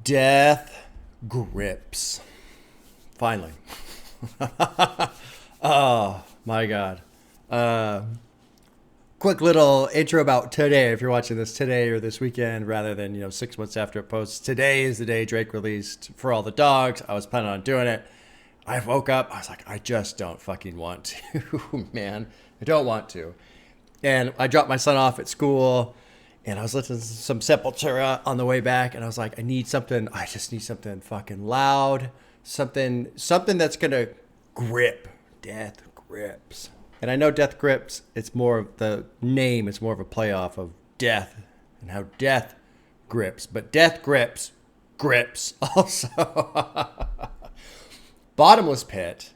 Death grips. Finally. Oh my God. Quick little intro about today. If you're watching this today or this weekend, rather than 6 months after it posts, today is the day Drake released For All the Dogs. I was planning on doing it. I woke up. I was like, I just don't fucking want to, man. I don't want to. And I dropped my son off at school, and I was listening to some Sepultura on the way back, and I was like, I just need something fucking loud, something that's gonna grip. Death grips. And I know Death grips, it's more of the name, it's more of a playoff of death and how death grips. But Death grips also. Bottomless Pit.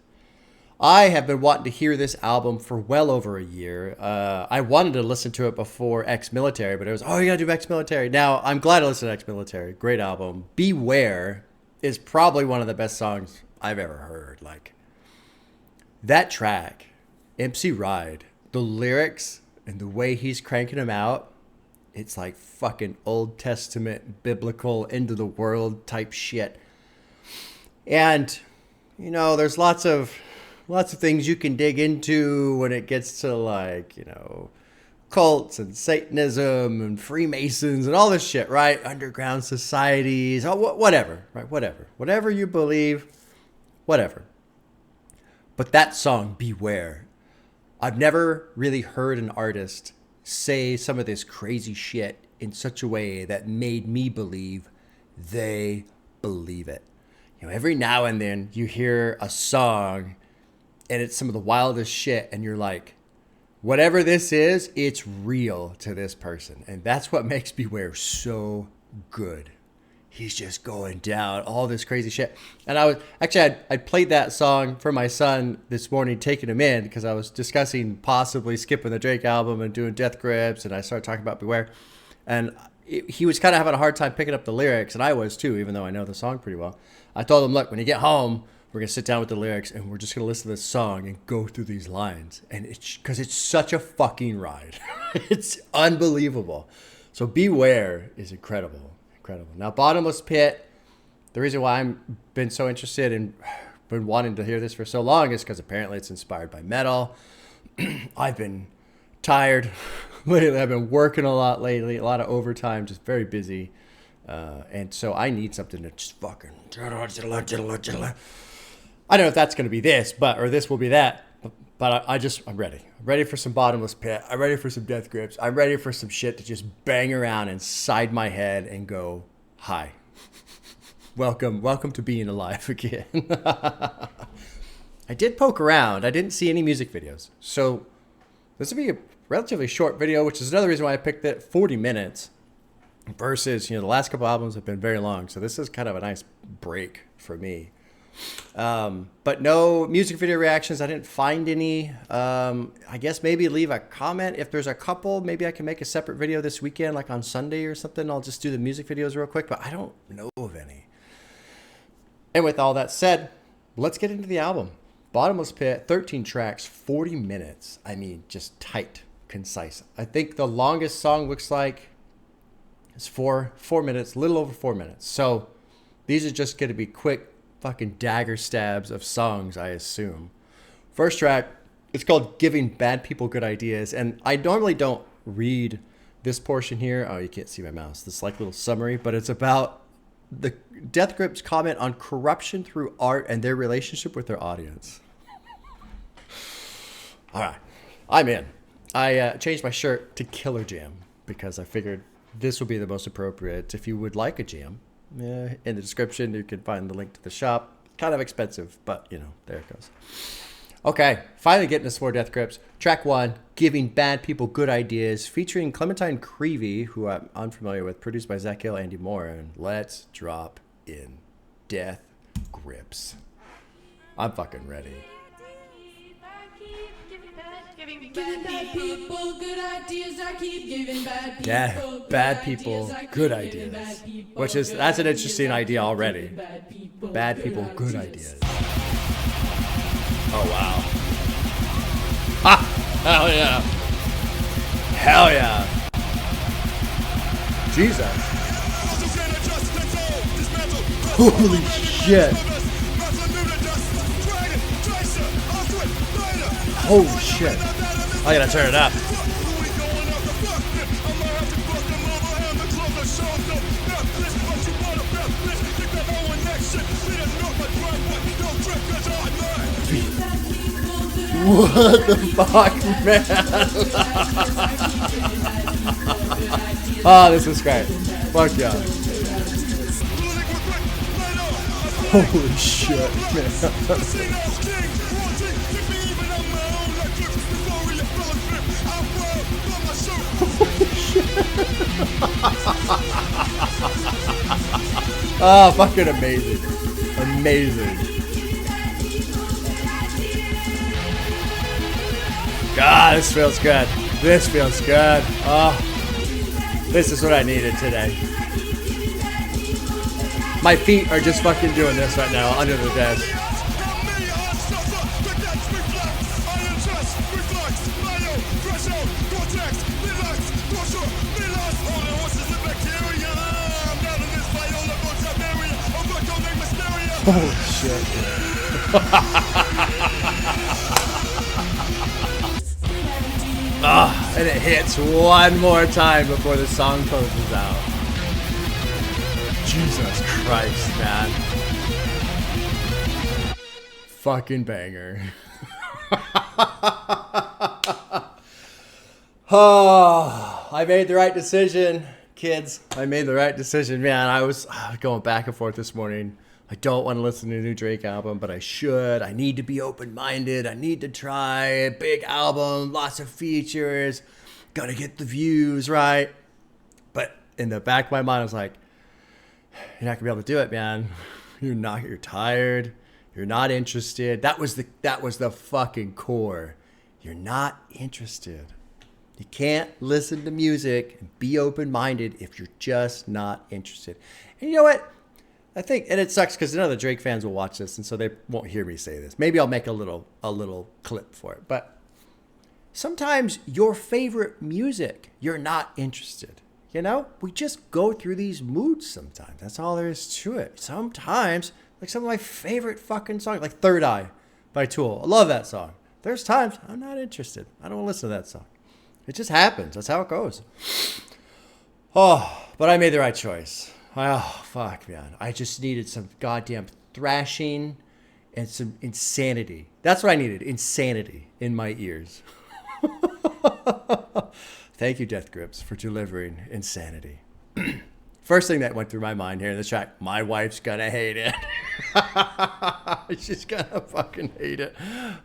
I have been wanting to hear this album for well over a year. I wanted to listen to it before Exmilitary, but it was, you gotta do Exmilitary. Now, I'm glad I listened to Exmilitary. Great album. Beware is probably one of the best songs I've ever heard. Like, that track, MC Ride, the lyrics and the way he's cranking them out, it's like fucking Old Testament, biblical, end of the world type shit. And, there's lots of things you can dig into when it gets to cults and Satanism and Freemasons and all this shit, right? Underground societies, whatever, right? Whatever you believe, whatever. But that song, Beware, I've never really heard an artist say some of this crazy shit in such a way that made me believe they believe it. Every now and then you hear a song and it's some of the wildest shit, and you're like, whatever this is, it's real to this person. And that's what makes Beware so good. He's just going down all this crazy shit. And I played that song for my son this morning, taking him in, because I was discussing possibly skipping the Drake album and doing Death Grips, and I started talking about Beware. And he was kind of having a hard time picking up the lyrics, and I was too, even though I know the song pretty well. I told him, look, when you get home, we're going to sit down with the lyrics, and we're just going to listen to this song and go through these lines. And because it's such a fucking ride. It's unbelievable. So Beware is incredible. Now, Bottomless Pit, the reason why I've been so interested and been wanting to hear this for so long is because apparently it's inspired by metal. I've been tired lately. I've been working a lot lately, a lot of overtime, just very busy. And so I need something to just fucking... I don't know if that's going to be this, or this will be that. But I'm ready. I'm ready for some Bottomless Pit. I'm ready for some Death Grips. I'm ready for some shit to just bang around inside my head and go, hi. Welcome to being alive again. I did poke around. I didn't see any music videos. So this will be a relatively short video, which is another reason why I picked it, 40 minutes. Versus, the last couple albums have been very long. So this is kind of a nice break for me. But no music video reactions. I didn't find any. I guess maybe leave a comment if there's a couple. Maybe I can make a separate video this weekend, like on Sunday or something. I'll just do the music videos real quick, but I don't know of any. And with all that said, let's get into the album. Bottomless Pit, 13 tracks, 40 minutes. I mean, just tight, concise. I think the longest song looks like it's 4 minutes, a little over 4 minutes. So these are just going to be quick fucking dagger stabs of songs, I assume. First track, it's called Giving Bad People Good Ideas. And I normally don't read this portion here. Oh, you can't see my mouse. This little summary, but it's about the Death Grips comment on corruption through art and their relationship with their audience. All right, I'm in. I changed my shirt to Killer Jam because I figured this would be the most appropriate. If you would like a jam, in the description, you can find the link to the shop. Kind of expensive, but, there it goes. Okay, finally getting to some more Death Grips. Track 1, Giving Bad People Good Ideas, featuring Clementine Creevy, who I'm unfamiliar with, produced by Zach Hill, Andy Moore. And let's drop in Death Grips. I'm fucking ready. Giving bad people good ideas. I keep giving bad people good ideas. That's an interesting idea already. Bad people good ideas. Oh wow. Ah! Hell yeah. Hell yeah. Jesus. Holy shit. Holy shit. I gotta turn it up. What the fuck, man? Oh, this is great. Fuck yeah. Holy shit, man. Oh, fucking amazing. Amazing. God, this feels good. This feels good. Oh, this is what I needed today. My feet are just fucking doing this right now under the desk. Holy shit. And it hits one more time before the song closes out. Jesus Christ, man. Fucking banger. Oh, I made the right decision, kids. I made the right decision, man. I was going back and forth this morning. I don't want to listen to a new Drake album, but I should. I need to be open-minded. I need to try a big album, lots of features. Gotta get the views right. But in the back of my mind, I was like, you're not gonna be able to do it, man. You're not. You're tired. You're not interested. That was the fucking core. You're not interested. You can't listen to music and be open-minded if you're just not interested. And you know what? I think, and it sucks because none of the Drake fans will watch this, and so they won't hear me say this. Maybe I'll make a little clip for it. But sometimes your favorite music, you're not interested. You know, we just go through these moods sometimes. That's all there is to it. Sometimes, like some of my favorite fucking songs, like Third Eye by Tool. I love that song. There's times I'm not interested. I don't want to listen to that song. It just happens. That's how it goes. Oh, but I made the right choice. Oh, fuck, man. I just needed some goddamn thrashing and some insanity. That's what I needed. Insanity in my ears. Thank you, Death Grips, for delivering insanity. First thing that went through my mind here in this track, my wife's gonna hate it. She's gonna fucking hate it.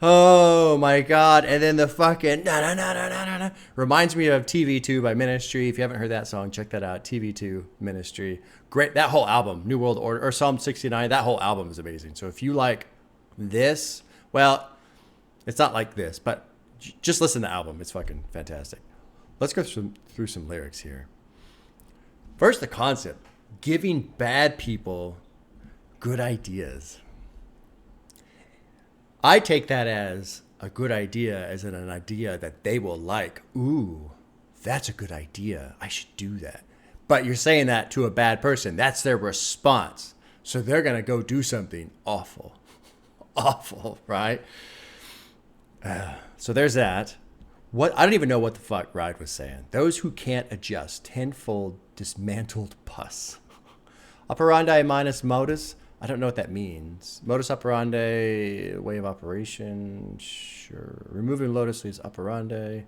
Oh my God. And then the fucking na reminds me of TV2 by Ministry. If you haven't heard that song, check that out. TV2 Ministry. Great. That whole album, New World Order or Psalm 69, that whole album is amazing. So if you like this, well, it's not like this, but just listen to the album. It's fucking fantastic. Let's go through some lyrics here. First, the concept, giving bad people good ideas. I take that as a good idea, as an idea that they will like. Ooh, that's a good idea. I should do that. But you're saying that to a bad person. That's their response. So they're going to go do something awful. Awful, right? So there's that. What I don't even know what the fuck Ride was saying. Those who can't adjust, tenfold dismantled pus. Operandi minus modus. I don't know what that means. Modus operandi, way of operation. Sure. Removing lotus leaves operandi.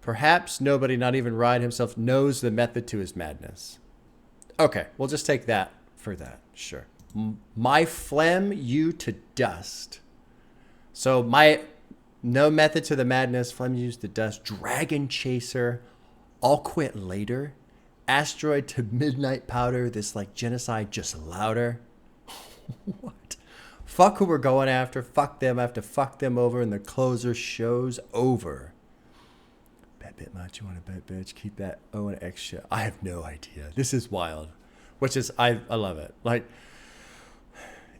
Perhaps nobody, not even Ride himself, knows the method to his madness. Okay, we'll just take that for that. Sure. My phlegm you to dust. So no method to the madness, phlegm used to dust, dragon chaser, I'll quit later, asteroid to midnight powder, this like genocide just louder. What? Fuck who we're going after, fuck them, I have to fuck them over, and the closer show's over. Bet bit much, you want to bet bitch, keep that O and X shit. I have no idea. This is wild, which is, I love it. Like,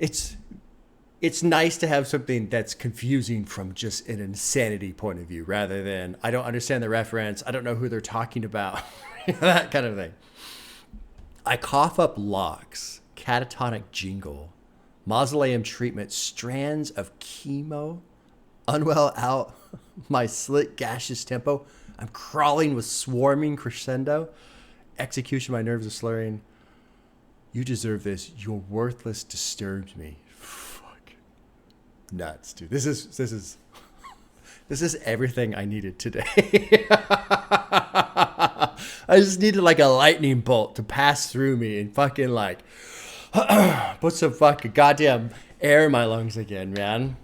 it's nice to have something that's confusing from just an insanity point of view rather than I don't understand the reference. I don't know who they're talking about. That kind of thing. I cough up locks, catatonic jingle, mausoleum treatment, strands of chemo, unwell out, my slick gaseous tempo. I'm crawling with swarming crescendo. Execution, my nerves are slurring. You deserve this. Your worthless disturbs me. Fuck. Nuts, dude. This is everything I needed today. I just needed like a lightning bolt to pass through me and fucking like put some fucking goddamn air in my lungs again, man.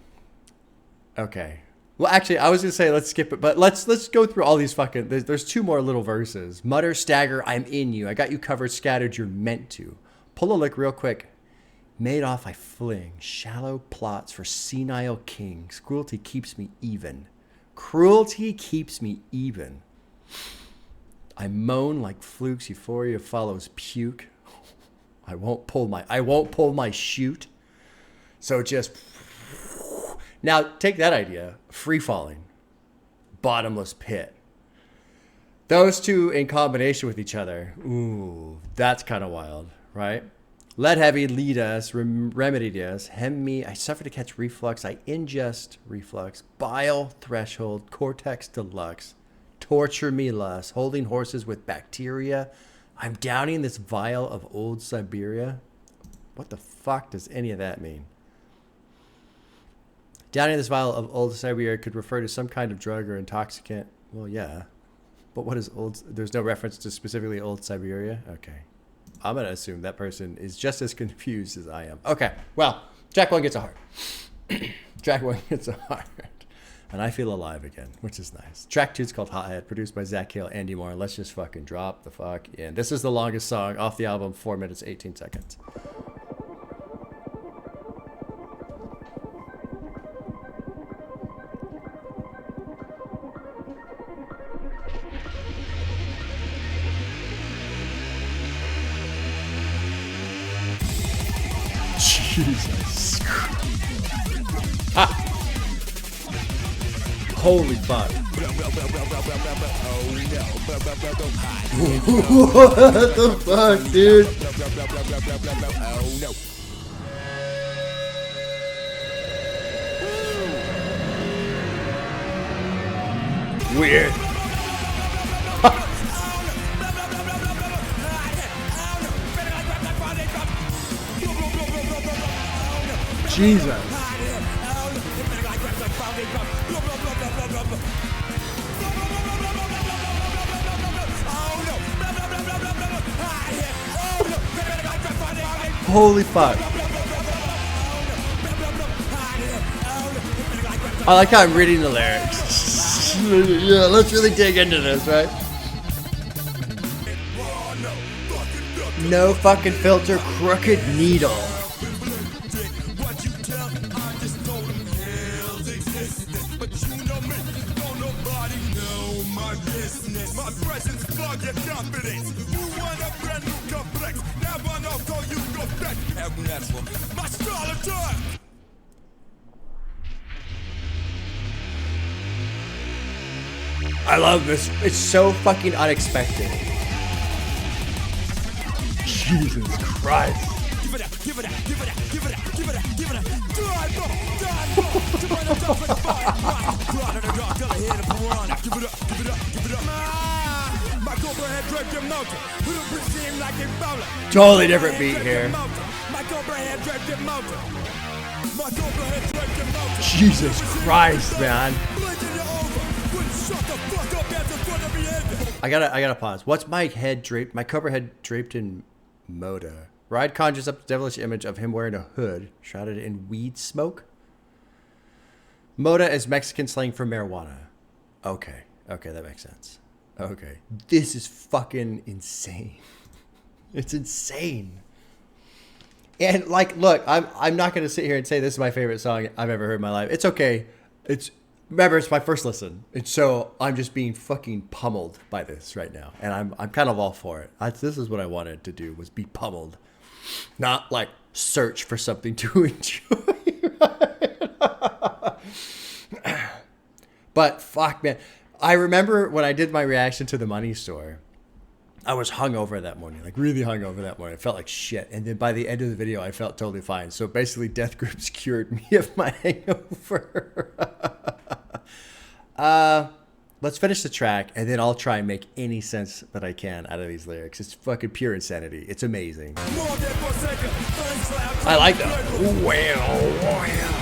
Okay. Well, actually, I was gonna say let's skip it, but let's go through all these fucking. There's two more little verses. Mutter, stagger, I'm in you. I got you covered, scattered. You're meant to. Pull a lick real quick. Made off, I fling. Shallow plots for senile kings. Cruelty keeps me even. Cruelty keeps me even. I moan like flukes. Euphoria follows puke. I won't pull my chute. So just. Now, take that idea. Free falling. Bottomless pit. Those two in combination with each other. Ooh, that's kind of wild, right? Lead heavy, lead us, remedied us, hem me. I suffer to catch reflux. I ingest reflux. Bile threshold, cortex deluxe. Torture me lust. Holding horses with bacteria. I'm downing this vial of old Siberia. What the fuck does any of that mean? Downing this vial of old Siberia could refer to some kind of drug or intoxicant. Well, yeah. But what is old? There's no reference to specifically old Siberia? Okay. I'm going to assume that person is just as confused as I am. Okay. Well, track 1 gets a heart. Track 1 gets a heart. And I feel alive again, which is nice. Track 2 is called Hothead, produced by Zach Hale, Andy Moore. Let's just fucking drop the fuck in. This is the longest song off the album, 4 minutes, 18 seconds. Jesus Christ. Ah. Holy fuck. What the fuck, dude? Weird. Jesus. Holy fuck. I like how I'm reading the lyrics. Yeah, let's really dig into this, right? No fucking filter, crooked needle. I love this. It's so fucking unexpected. Jesus Christ. Give it up, give it up, give it up, give it up, give it up, give it up. Totally different beat here. Jesus Christ, man. I gotta pause. What's my head draped? My cover head draped in moda. Ride conjures up the devilish image of him wearing a hood, shrouded in weed smoke. Moda is Mexican slang for marijuana. Okay, that makes sense. Okay, this is fucking insane. It's insane. And like, look, I'm not gonna sit here and say this is my favorite song I've ever heard in my life. It's okay. Remember, it's my first listen. And so I'm just being fucking pummeled by this right now. And I'm kind of all for it. This is what I wanted to do, was be pummeled. Not like search for something to enjoy. But fuck, man. I remember when I did my reaction to The Money Store, I was hungover that morning, like really hungover that morning. I felt like shit. And then by the end of the video, I felt totally fine. So basically, Death Grips cured me of my hangover. Let's finish the track, and then I'll try and make any sense that I can out of these lyrics. It's fucking pure insanity. It's amazing. I like that. Well.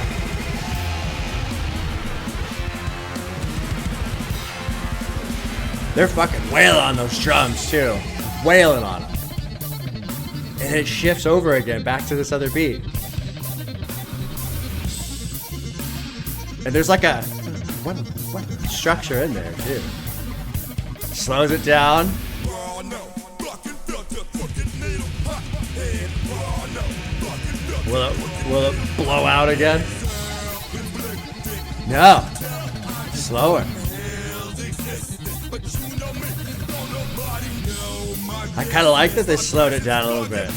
They're fucking wailing on those drums, too. Wailing on them. And it shifts over again, back to this other beat. And there's like a... What structure in there, too. Slows it down. Will it blow out again? No. Slower. I kind of like that they slowed it down a little bit.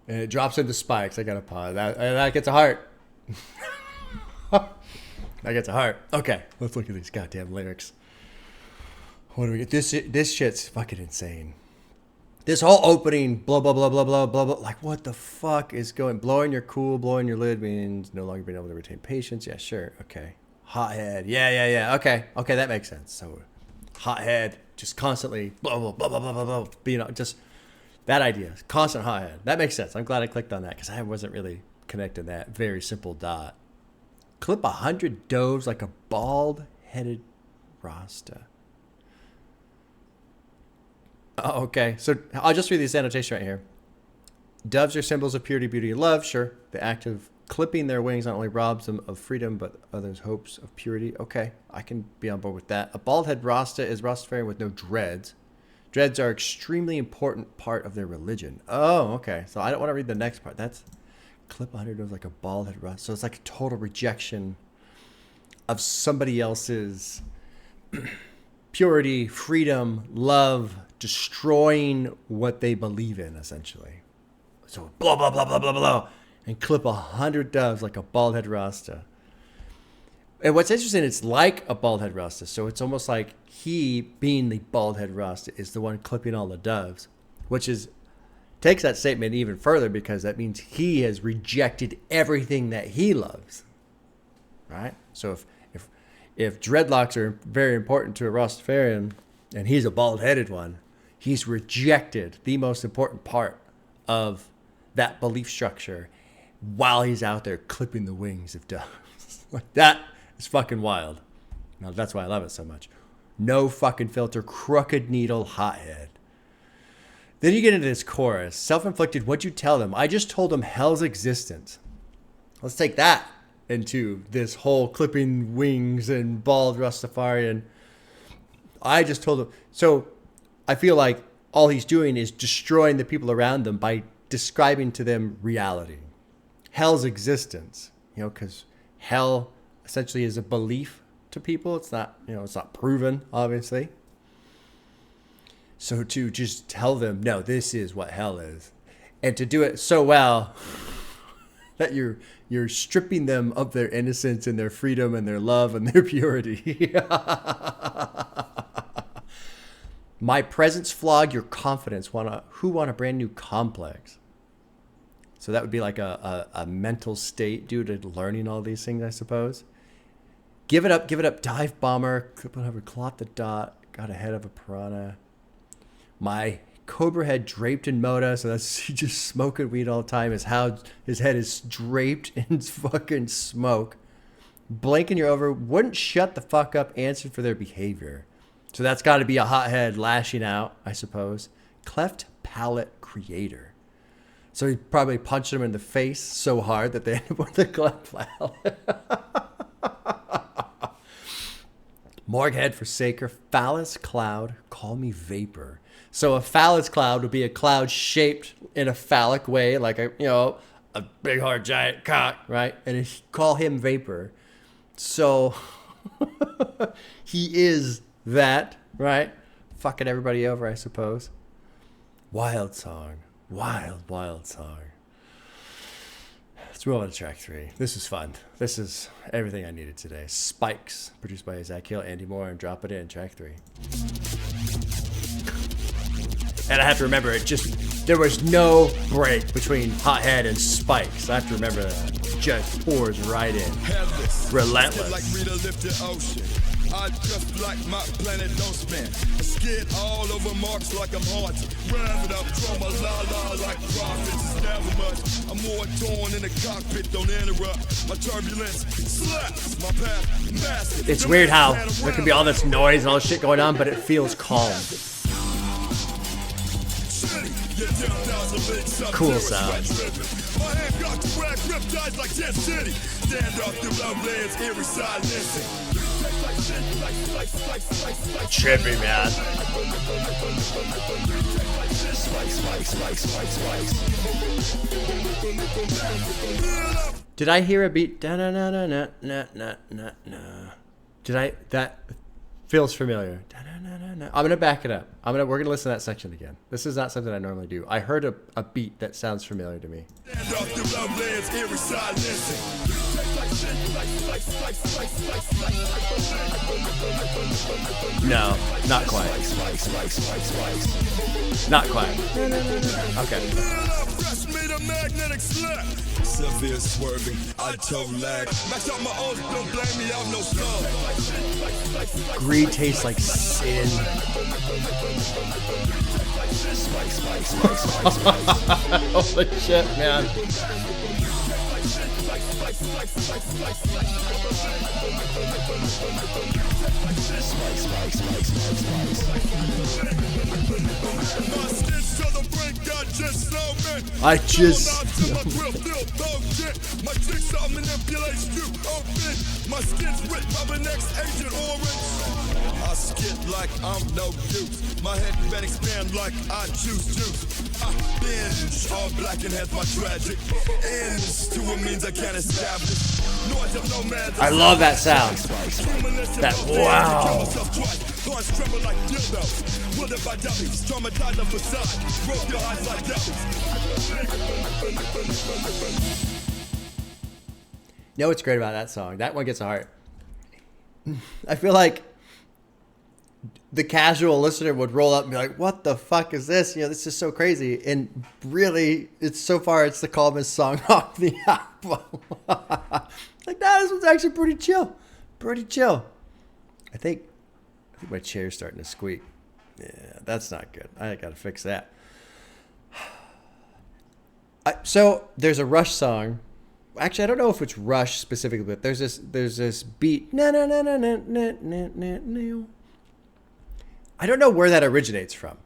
And it drops into spikes. I gotta pause. That gets a heart. That gets a heart. Okay, let's look at these goddamn lyrics. What do we get? This shit's fucking insane. This whole opening, blah, blah, blah, blah, blah, blah, blah. Like, what the fuck is going? Blowing your cool, blowing your lid means no longer being able to retain patience. Yeah, sure. Okay. Hothead. Yeah. Okay, that makes sense. So, hothead, just constantly, blah, blah, blah, blah, blah, blah, blah. You know, just that idea. Constant hothead. That makes sense. I'm glad I clicked on that because I wasn't really connecting that very simple dot. Clip 100 doves like a bald-headed Rasta. Oh, okay, so I'll just read this annotation right here. Doves are symbols of purity, beauty, and love. Sure, the act of clipping their wings not only robs them of freedom, but others' hopes of purity. Okay, I can be on board with that. A bald-head Rasta is Rastafarian with no dreads. Dreads are extremely important part of their religion. Oh, okay, so I don't want to read the next part. That's clip 100 of like a bald-head Rasta. So it's like a total rejection of somebody else's purity, freedom, love, destroying what they believe in, essentially. So blah, blah, blah, blah, blah, blah, and clip 100 doves like a bald head Rasta. And what's interesting, it's like a bald head Rasta. So it's almost like he, being the bald head Rasta, is the one clipping all the doves, which is takes that statement even further because that means he has rejected everything that he loves, right? So if dreadlocks are very important to a Rastafarian and he's a bald-headed one, he's rejected the most important part of that belief structure while he's out there clipping the wings of doves. Like, that is fucking wild. Now, that's why I love it so much. No fucking filter, crooked needle, hothead. Then you get into this chorus. Self-inflicted, what'd you tell them? I just told them hell's existence. Let's take that into this whole clipping wings and bald Rastafarian. I just told him. So I feel like all he's doing is destroying the people around them by describing to them reality, hell's existence, because hell essentially is a belief to people. It's not, it's not proven, obviously. So to just tell them, no, this is what hell is, and to do it so well that you're stripping them of their innocence and their freedom and their love and their purity. My presence flog your confidence. Who want a brand new complex? So that would be like a mental state due to learning all these things, I suppose. Give it up, dive bomber, clip whatever, clot the dot, got ahead of a piranha. My cobra head draped in moda, so that's he just smoking weed all the time. Is how his head is draped in fucking smoke. Blanking you over, wouldn't shut the fuck up, answered for their behavior. So that's got to be a hothead lashing out, I suppose. Cleft palate creator. So he probably punched him in the face so hard that they ended up with a cleft palate. Morghead forsaker, phallus cloud, call me vapor. So a phallus cloud would be a cloud shaped in a phallic way, like a big hard giant cock, right? And call him vapor. So he is that, right? Fucking everybody over, I suppose. Wild song. Wild song. Let's move on to track 3. This is fun. This is everything I needed today. Spikes, produced by Zach Hill, Andy Moore, and Drop It In, track 3. And I have to remember, there was no break between Hothead and Spikes. I have to remember that. Just pours right in. Relentless. I just like my planet don't spin. I skid all over marks like I'm haunted. Rev it up, drama la like prophets. It's never much. I'm more torn in the cockpit, don't interrupt. My turbulence slaps my path massive. It's weird how there can be all this noise and all this shit going on, but it feels calm. Cool sound. My hand got to rag riptides like 10 City. Stand up through love lands, eerie silencing. Trippy, man. Did I hear a beat? Da na na na na na na na na. Did I? That feels familiar. Da na na na na. I'm gonna back it up. We're gonna listen to that section again. This is not something I normally do. I heard a beat that sounds familiar to me. Stand up through love lands, eerie silencing. No, not quite. Not quite. Okay. Severe swerving, I toe lag. Match up my own, don't blame me, I'm no slow. Greed tastes like sin. Holy shit, man. I just my jigsaw manipulates you open. My skin's ripped by the next agent orange. I skid like I'm no use. My head can expand like I choose juice. I binge all black and has my tragic ends to a means I can't establish. I love that sound. That wow. You know what's great about that song? That one gets a heart. I feel like the casual listener would roll up and be like, what the fuck is this? You know, this is so crazy. And really, it's the calmest song off the album. Like, nah, this one's actually pretty chill. Pretty chill. I think my chair's starting to squeak. Yeah, that's not good. I gotta fix that. So there's a Rush song. Actually, I don't know if it's Rush specifically, but there's this beat. Na na na na na na na na na. I don't know where that originates from.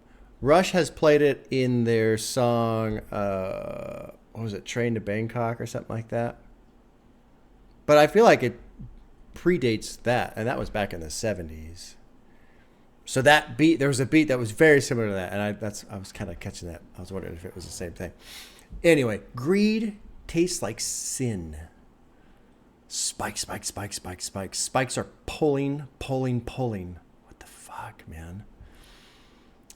Rush has played it in their song, what was it, Train to Bangkok or something like that. But I feel like it predates that, and that was back in the 70s. So that beat, there was a beat that was very similar to that, and I was kind of catching that. I was wondering if it was the same thing. Anyway, greed tastes like sin. Spikes, spikes, spikes, spikes, spikes. Spikes are pulling. What the fuck, man?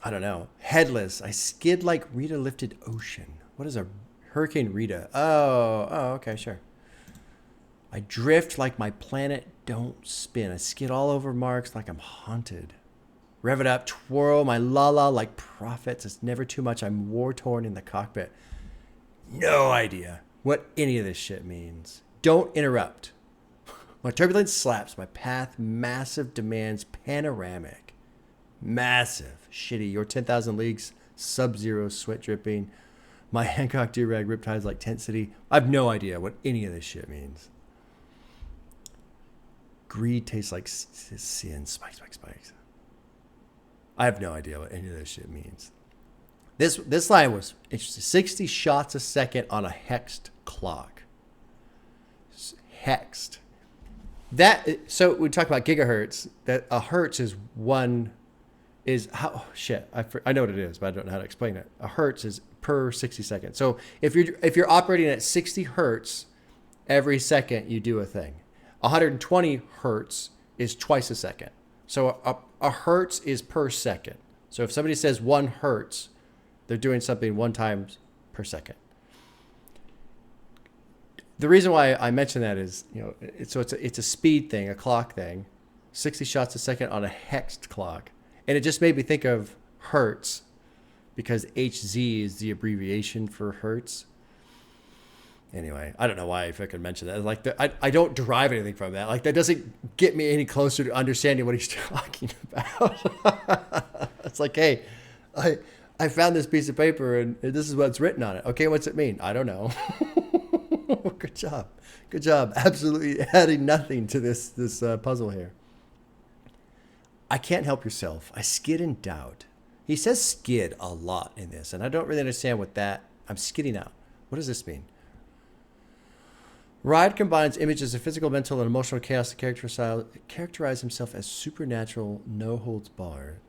I don't know. Headless. I skid like Rita lifted ocean. What is a Hurricane Rita? Oh, okay, sure. I drift like my planet don't spin. I skid all over marks like I'm haunted. Rev it up, twirl my la-la like prophets. It's never too much. I'm war-torn in the cockpit. No idea what any of this shit means. Don't interrupt. My turbulence slaps. My path massive demands panoramic. Massive. Shitty. Your 10,000 leagues. Sub-zero sweat dripping. My Hancock deer rag riptides like tent city. I have no idea what any of this shit means. Greed tastes like sin. Spikes, spikes, spikes. I have no idea what any of this shit means. This line was interesting. 60 shots a second on a hexed clock. Hexed. So we talk about gigahertz. That a hertz is one. Is how I know what it is, but I don't know how to explain it. A hertz is per 60 seconds. So if you're operating at 60 hertz, every second you do a thing. 120 hertz is twice a second. So a hertz is per second. So if somebody says 1 hertz, they're doing something 1 time per second. the reason why I mention that is, it's a speed thing, a clock thing, 60 shots a second on a hexed clock. And it just made me think of hertz, because HZ is the abbreviation for hertz. Anyway, I don't know why I fucking mentioned that. Like, I don't derive anything from that. Like, that doesn't get me any closer to understanding what he's talking about. It's like, hey, I found this piece of paper and this is what's written on it. Okay, what's it mean? I don't know. Good job. Good job. Absolutely adding nothing to this puzzle here. I can't help yourself. I skid in doubt. He says skid a lot in this, and I don't really understand what that... I'm skidding out. What does this mean? Ride combines images of physical, mental, and emotional chaos to characterize himself as supernatural, no holds barred.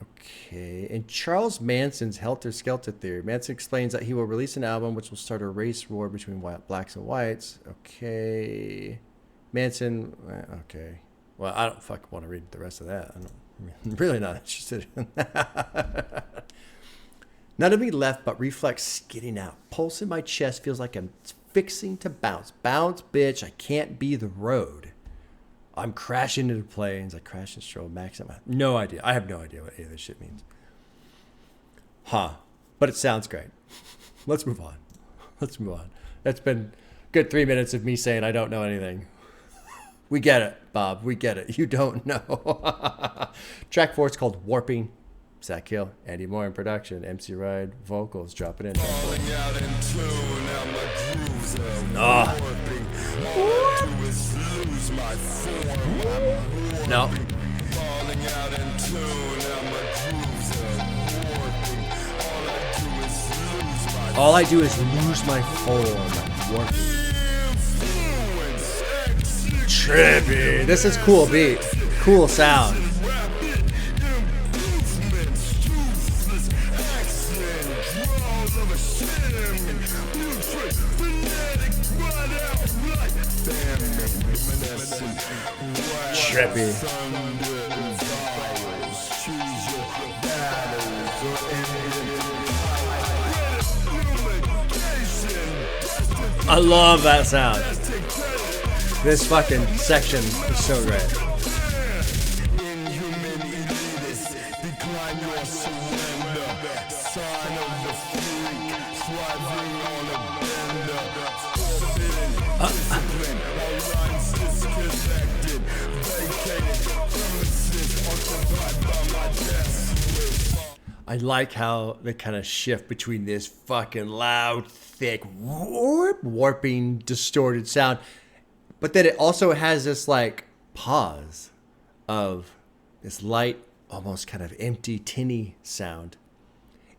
Okay. In Charles Manson's Helter Skelter theory, Manson explains that he will release an album which will start a race war between blacks and whites. Okay. Manson... Okay. Well, I don't fucking want to read the rest of that. I'm really not interested in that. None of me left but reflex skidding out. Pulse in my chest feels like I'm fixing to bounce. Bounce, bitch. I can't be the road. I'm crashing into planes. I crash and stroll max. No idea. I have no idea what any of this shit means. Huh. But it sounds great. Let's move on. Let's move on. That's been a good 3 minutes of me saying I don't know anything. We get it, Bob. We get it. You don't know. Track 4 is called Warping. Zach Hill, Andy Moore in production, MC Ride, vocals dropping in. Falling out in tune, now my grooves No. lose my form. No. Falling out in tune, now my grooves warping. All I do is lose my form. Warping. Trippy. This is cool beat. Cool sound. Trippy. I love that sound. This fucking section is so great. I like how they kind of shift between this fucking loud, thick, warping, distorted sound. But then it also has this like pause of this light, almost kind of empty, tinny sound.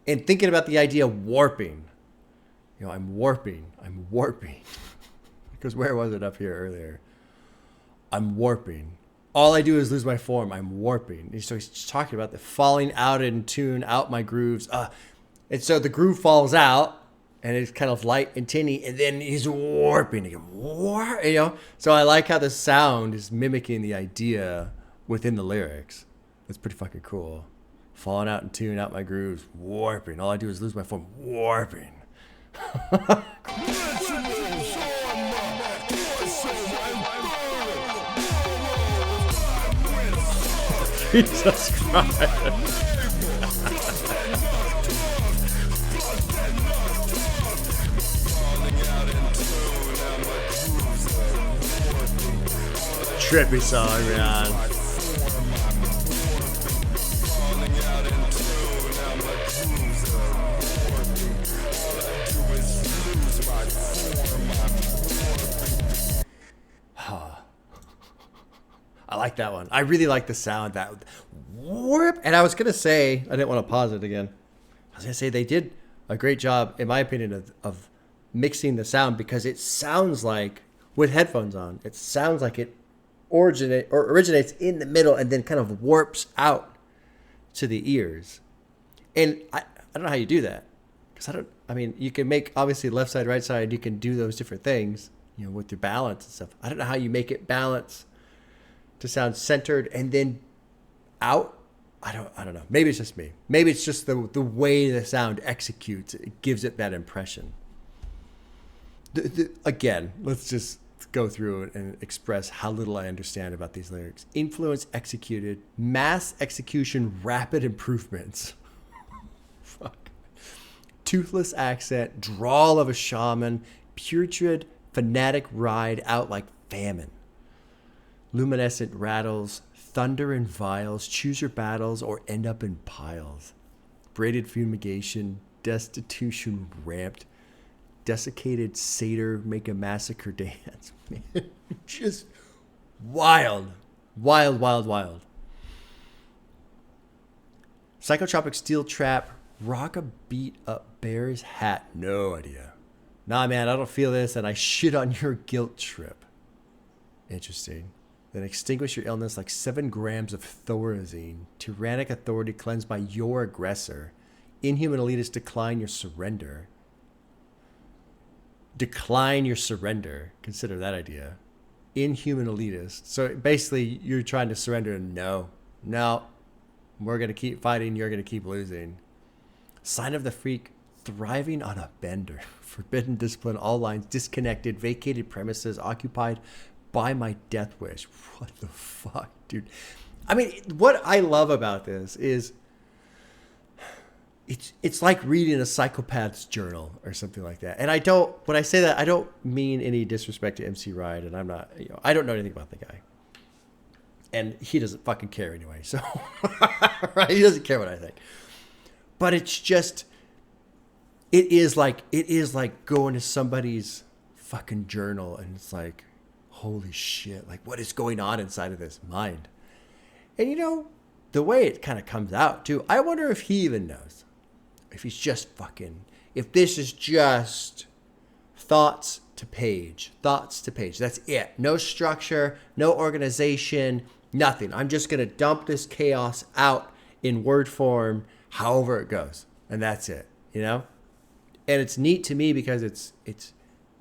And thinking about the idea of warping. I'm warping. Because where was it up here earlier? I'm warping. All I do is lose my form. I'm warping. So he's talking about the falling out in tune, out my grooves. And so the groove falls out, and it's kind of light and tinny, and then he's warping again. So I like how the sound is mimicking the idea within the lyrics. That's pretty fucking cool. Falling out in tune, out my grooves, warping. All I do is lose my form, warping. Jesus Christ. Trippy song, man. I like that one. I really like the sound, that warp. And I was gonna say, I didn't want to pause it again. I was gonna say they did a great job, in my opinion, of mixing the sound, because it sounds like, with headphones on, it sounds like it originates in the middle and then kind of warps out to the ears. And I don't know how you do that, because you can make, obviously, left side, right side, you can do those different things, with your balance and stuff. I don't know how you make it balance to sound centered and then out. I don't know. Maybe it's just me. Maybe it's just the way the sound executes. It gives it that impression. Again, let's just go through it and express how little I understand about these lyrics. Influence executed, mass execution, rapid improvements. Fuck. Toothless accent, drawl of a shaman, putrid, fanatic ride out like famine. Luminescent rattles, thunder in vials, choose your battles or end up in piles. Braided fumigation, destitution ramped, desiccated satyr make a massacre dance. Man, just wild. Wild, wild, wild. Psychotropic steel trap, rock a beat up bear's hat. No idea. Nah, man, I don't feel this and I shit on your guilt trip. Interesting. Then extinguish your illness like 7 grams of thorazine. Tyrannic authority cleansed by your aggressor. Inhuman elitists decline your surrender. Decline your surrender. Consider that idea. Inhuman elitist. So basically, you're trying to surrender. No. We're going to keep fighting. You're going to keep losing. Sign of the freak. Thriving on a bender. Forbidden discipline. All lines disconnected. Vacated premises. Occupied by my death wish. What the fuck, dude? I mean, what I love about this is it's like reading a psychopath's journal or something like that. And when I say that, I don't mean any disrespect to MC Ride, and I'm not, I don't know anything about the guy. And he doesn't fucking care anyway. So, right? He doesn't care what I think. But it's just, it is like going to somebody's fucking journal and it's like, holy shit, like what is going on inside of this mind? And the way it kind of comes out too, I wonder if he even knows. If he's just fucking, if this is just thoughts to page. That's it. No structure, no organization, nothing. I'm just going to dump this chaos out in word form, however it goes. And that's it, And it's neat to me because it's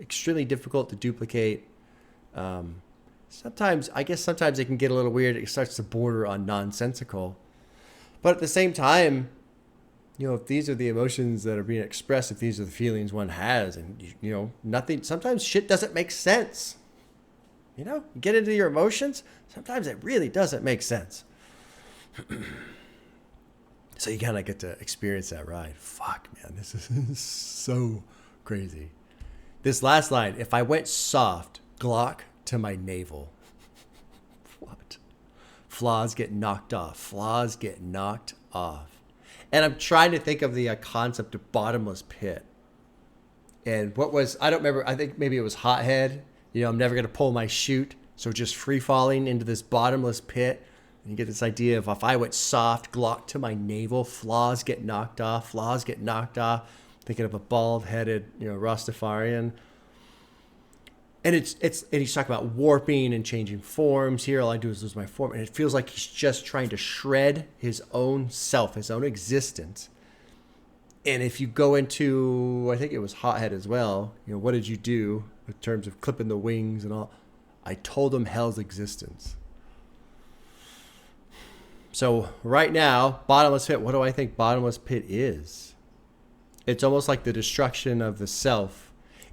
extremely difficult to duplicate. Sometimes it can get a little weird. It starts to border on nonsensical. But at the same time, if these are the emotions that are being expressed, if these are the feelings one has, and, nothing, sometimes shit doesn't make sense. You get into your emotions, sometimes it really doesn't make sense. So you kind of get to experience that ride. Fuck, man, this is so crazy. This last line, if I went soft, Glock to my navel. What? Flaws get knocked off. And I'm trying to think of the concept of bottomless pit. And I don't remember, I think maybe it was Hothead. I'm never going to pull my chute. So just free falling into this bottomless pit. And you get this idea of if I went soft, Glock to my navel, flaws get knocked off. Thinking of a bald-headed, Rastafarian. And he's talking about warping and changing forms. Here, all I do is lose my form. And it feels like he's just trying to shred his own self, his own existence. And if you go into, I think it was Hothead as well, what did you do in terms of clipping the wings and all? I told him hell's existence. So right now, Bottomless Pit, what do I think Bottomless Pit is? It's almost like the destruction of the self.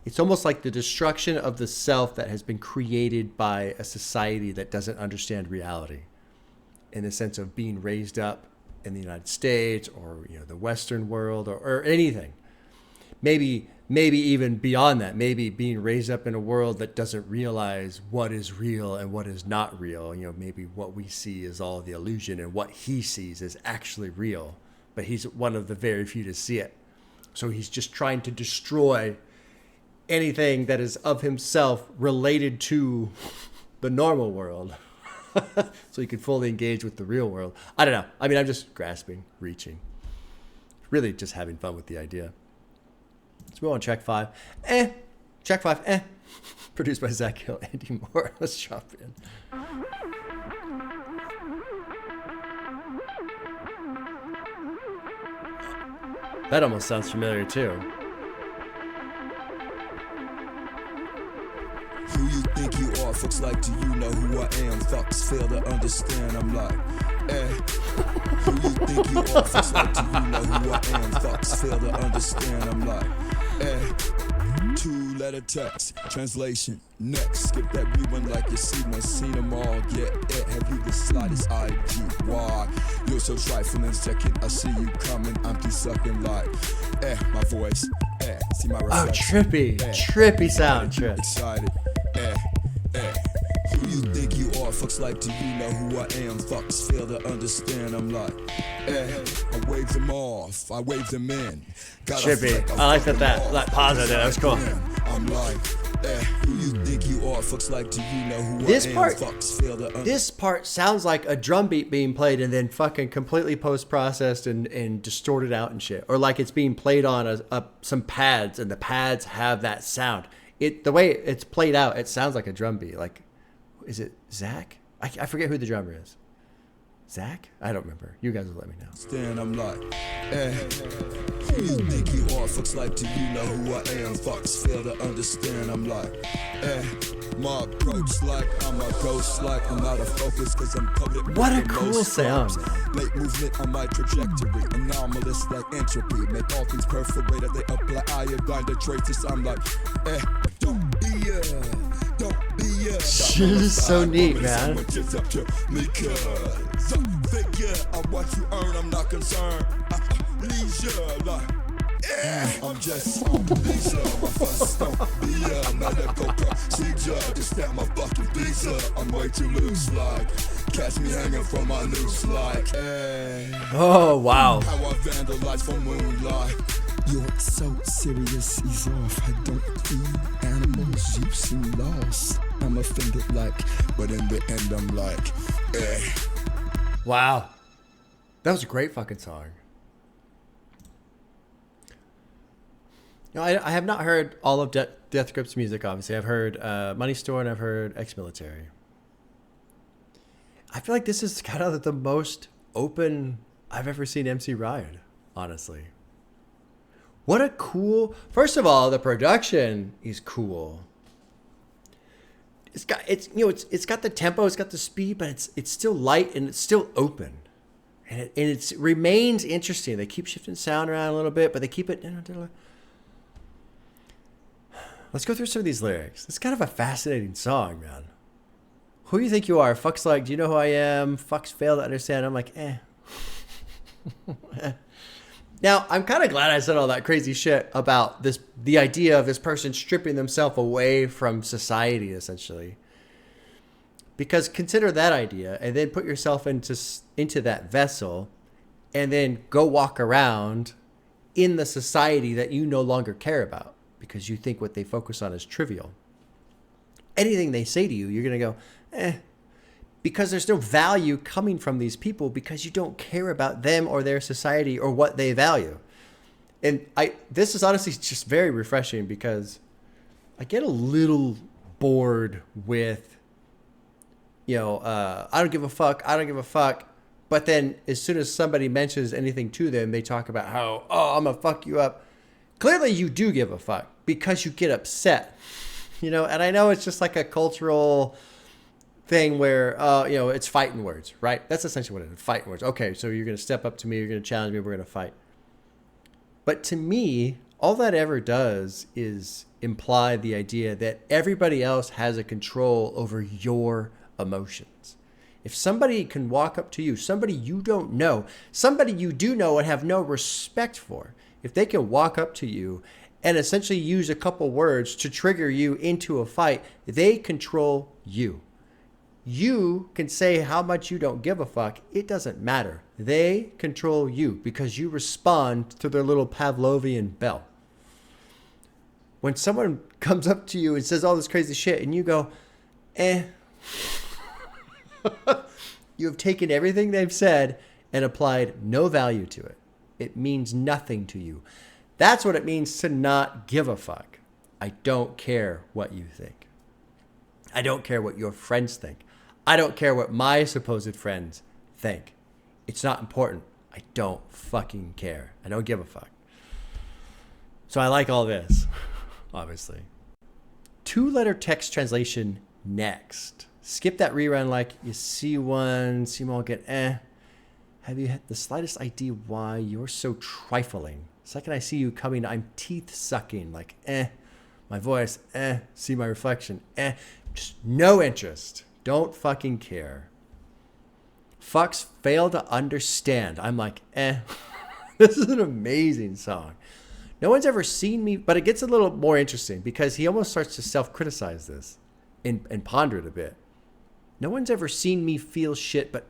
It's almost like the destruction of the self that has been created by a society that doesn't understand reality, in the sense of being raised up in the United States or the Western world or anything. Maybe even beyond that. Maybe being raised up in a world that doesn't realize what is real and what is not real. Maybe what we see is all the illusion and what he sees is actually real. But he's one of the very few to see it. So he's just trying to destroy anything that is of himself related to the normal world so he can fully engage with the real world. I don't know. I mean, I'm just grasping, reaching, really just having fun with the idea. Let's move on. Track 5. Track 5. Produced by Zach Hill, Andy Moore. Let's jump in. That almost sounds familiar too. Who you think you are? Fucks like, do you know who I am? Fucks fail to understand. I'm like, Who you think you are? Fucks like, do you know who I am? Fucks fail to understand. I'm like, Two-letter text, translation, next. Skip that rewind like you seen them all. Get it, have you the slightest idea why? You're so trifling, second I see you coming, I'm too sucking like, my voice, see my reflection. Oh, trippy, trippy sound, Trip. Excited, Who you think you are? Fucks like, do you know who I am? Fucks fail to understand, I'm like, I wave them off, I wave them in. Trippy, I like that pause I did, that was cool. I'm like, who you think you are? Fucks like, do you know who This I am? part, Fucks fail to understand. this part sounds like a drum beat being played and then fucking completely post-processed and distorted out and shit. Or like it's being played on some pads and the pads have that sound. The way it's played out, it sounds like a drum beat. Like, is it Zach? I forget who the drummer is. Zach? I don't remember. You guys will let me know. Stand, I'm like, who you think you are? Fucks like, do you know who I am? Fucks fail to understand, I'm like, my approach like, I'm a ghost like, I'm out of focus cause I'm public. What a cool sound. Late movement on my trajectory, anomalous like entropy. Make all things perforate as they apply iodine to traces, I'm like, don't be Shit is so neat, man. I'm what you earn, I'm not concerned. Leisure, like, I'm just on leisure. My fuss don't be a medical procedure. Just snap my fucking visa. I'm way too loose, like, catch me hanging from my noose, like, Oh, wow. how I vandalize for moonlight. You're so serious, ease off. I don't feed animals, you seem lost. I'm offended, like, but in the end, I'm like, Wow. That was a great fucking song. You know, I have not heard all of Death Grip's music, obviously. I've heard Money Store and I've heard Exmilitary. I feel like this is kind of the most open I've ever seen MC Ryan, honestly. What a cool... First of all, the production is cool. It's got the tempo, it's got the speed, but it's still light and it's still open. And it remains interesting. They keep shifting sound around a little bit, but they keep it... Let's go through some of these lyrics. It's kind of a fascinating song, man. Who you think you are? Fuck's like, do you know who I am? Fucks fail to understand. I'm like, Now, I'm kind of glad I said all that crazy shit about the idea of this person stripping themselves away from society, essentially. Because consider that idea and then put yourself into that vessel and then go walk around in the society that you no longer care about because you think what they focus on is trivial. Anything they say to you, you're going to go, because there's no value coming from these people because you don't care about them or their society or what they value. And this is honestly just very refreshing because I get a little bored with, I don't give a fuck. But then as soon as somebody mentions anything to them, they talk about how, I'm going to fuck you up. Clearly you do give a fuck because you get upset, and I know it's just like a cultural thing where, it's fighting words, right? That's essentially what it is, fighting words. Okay, so you're going to step up to me, you're going to challenge me, we're going to fight. But to me, all that ever does is imply the idea that everybody else has a control over your emotions. If somebody can walk up to you, somebody you don't know, somebody you do know and have no respect for, if they can walk up to you and essentially use a couple words to trigger you into a fight, they control you. You can say how much you don't give a fuck. It doesn't matter. They control you because you respond to their little Pavlovian bell. When someone comes up to you and says all this crazy shit and you go, you have taken everything they've said and applied no value to it. It means nothing to you. That's what it means to not give a fuck. I don't care what you think. I don't care what your friends think. I don't care what my supposed friends think. It's not important. I don't fucking care. I don't give a fuck. So I like all this, obviously. 2-letter text translation next. Skip that rerun like you see them all get Have you had the slightest idea why you're so trifling? Second I see you coming, I'm teeth sucking like My voice, see my reflection, just no interest. Don't fucking care. Fucks fail to understand. I'm like, this is an amazing song. No one's ever seen me, but it gets a little more interesting because he almost starts to self-criticize this and ponder it a bit. No one's ever seen me feel shit, but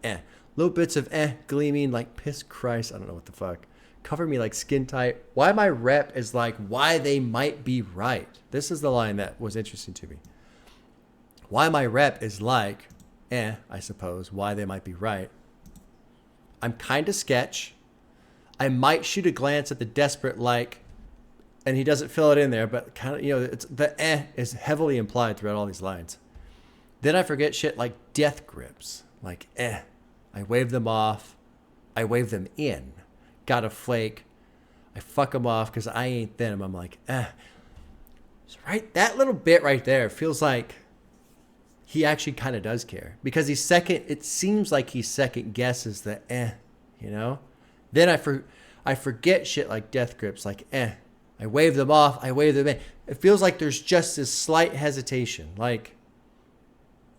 little bits of gleaming like piss Christ. I don't know what the fuck. Cover me like skin tight. Why my rep is like why they might be right. This is the line that was interesting to me. Why my rep is like, I suppose, why they might be right. I'm kind of sketch. I might shoot a glance at the desperate like, and he doesn't fill it in there, but kind of, it's the is heavily implied throughout all these lines. Then I forget shit like death grips. Like, I wave them off. I wave them in. Got a flake. I fuck them off because I ain't them. I'm like, So right, that little bit right there feels like he actually kind of does care because it seems like he second guesses the Then I forget shit like death grips, like I wave them off, I wave them in. It feels like there's just this slight hesitation, like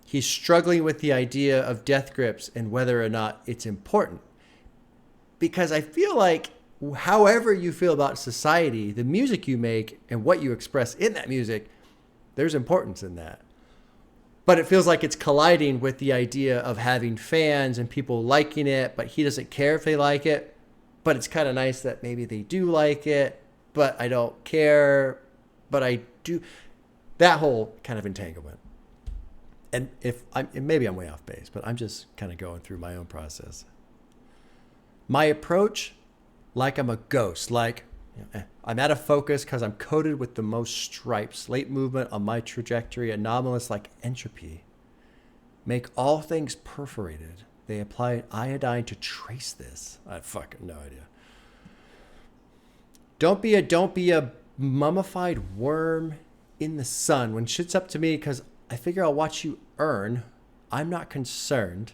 he's struggling with the idea of death grips and whether or not it's important. Because I feel like however you feel about society, the music you make and what you express in that music, there's importance in that. But it feels like it's colliding with the idea of having fans and people liking it, but he doesn't care if they like it. But it's kind of nice that maybe they do like it, but I don't care, but I do. That whole kind of entanglement. And maybe I'm way off base, but I'm just kind of going through my own process. My approach, like I'm a ghost, like I'm out of focus because I'm coated with the most stripes. Late movement on my trajectory, anomalous like entropy. Make all things perforated. They apply iodine to trace this. I fucking no idea. Don't be a mummified worm in the sun. When shit's up to me, because I figure I'll watch you earn. I'm not concerned.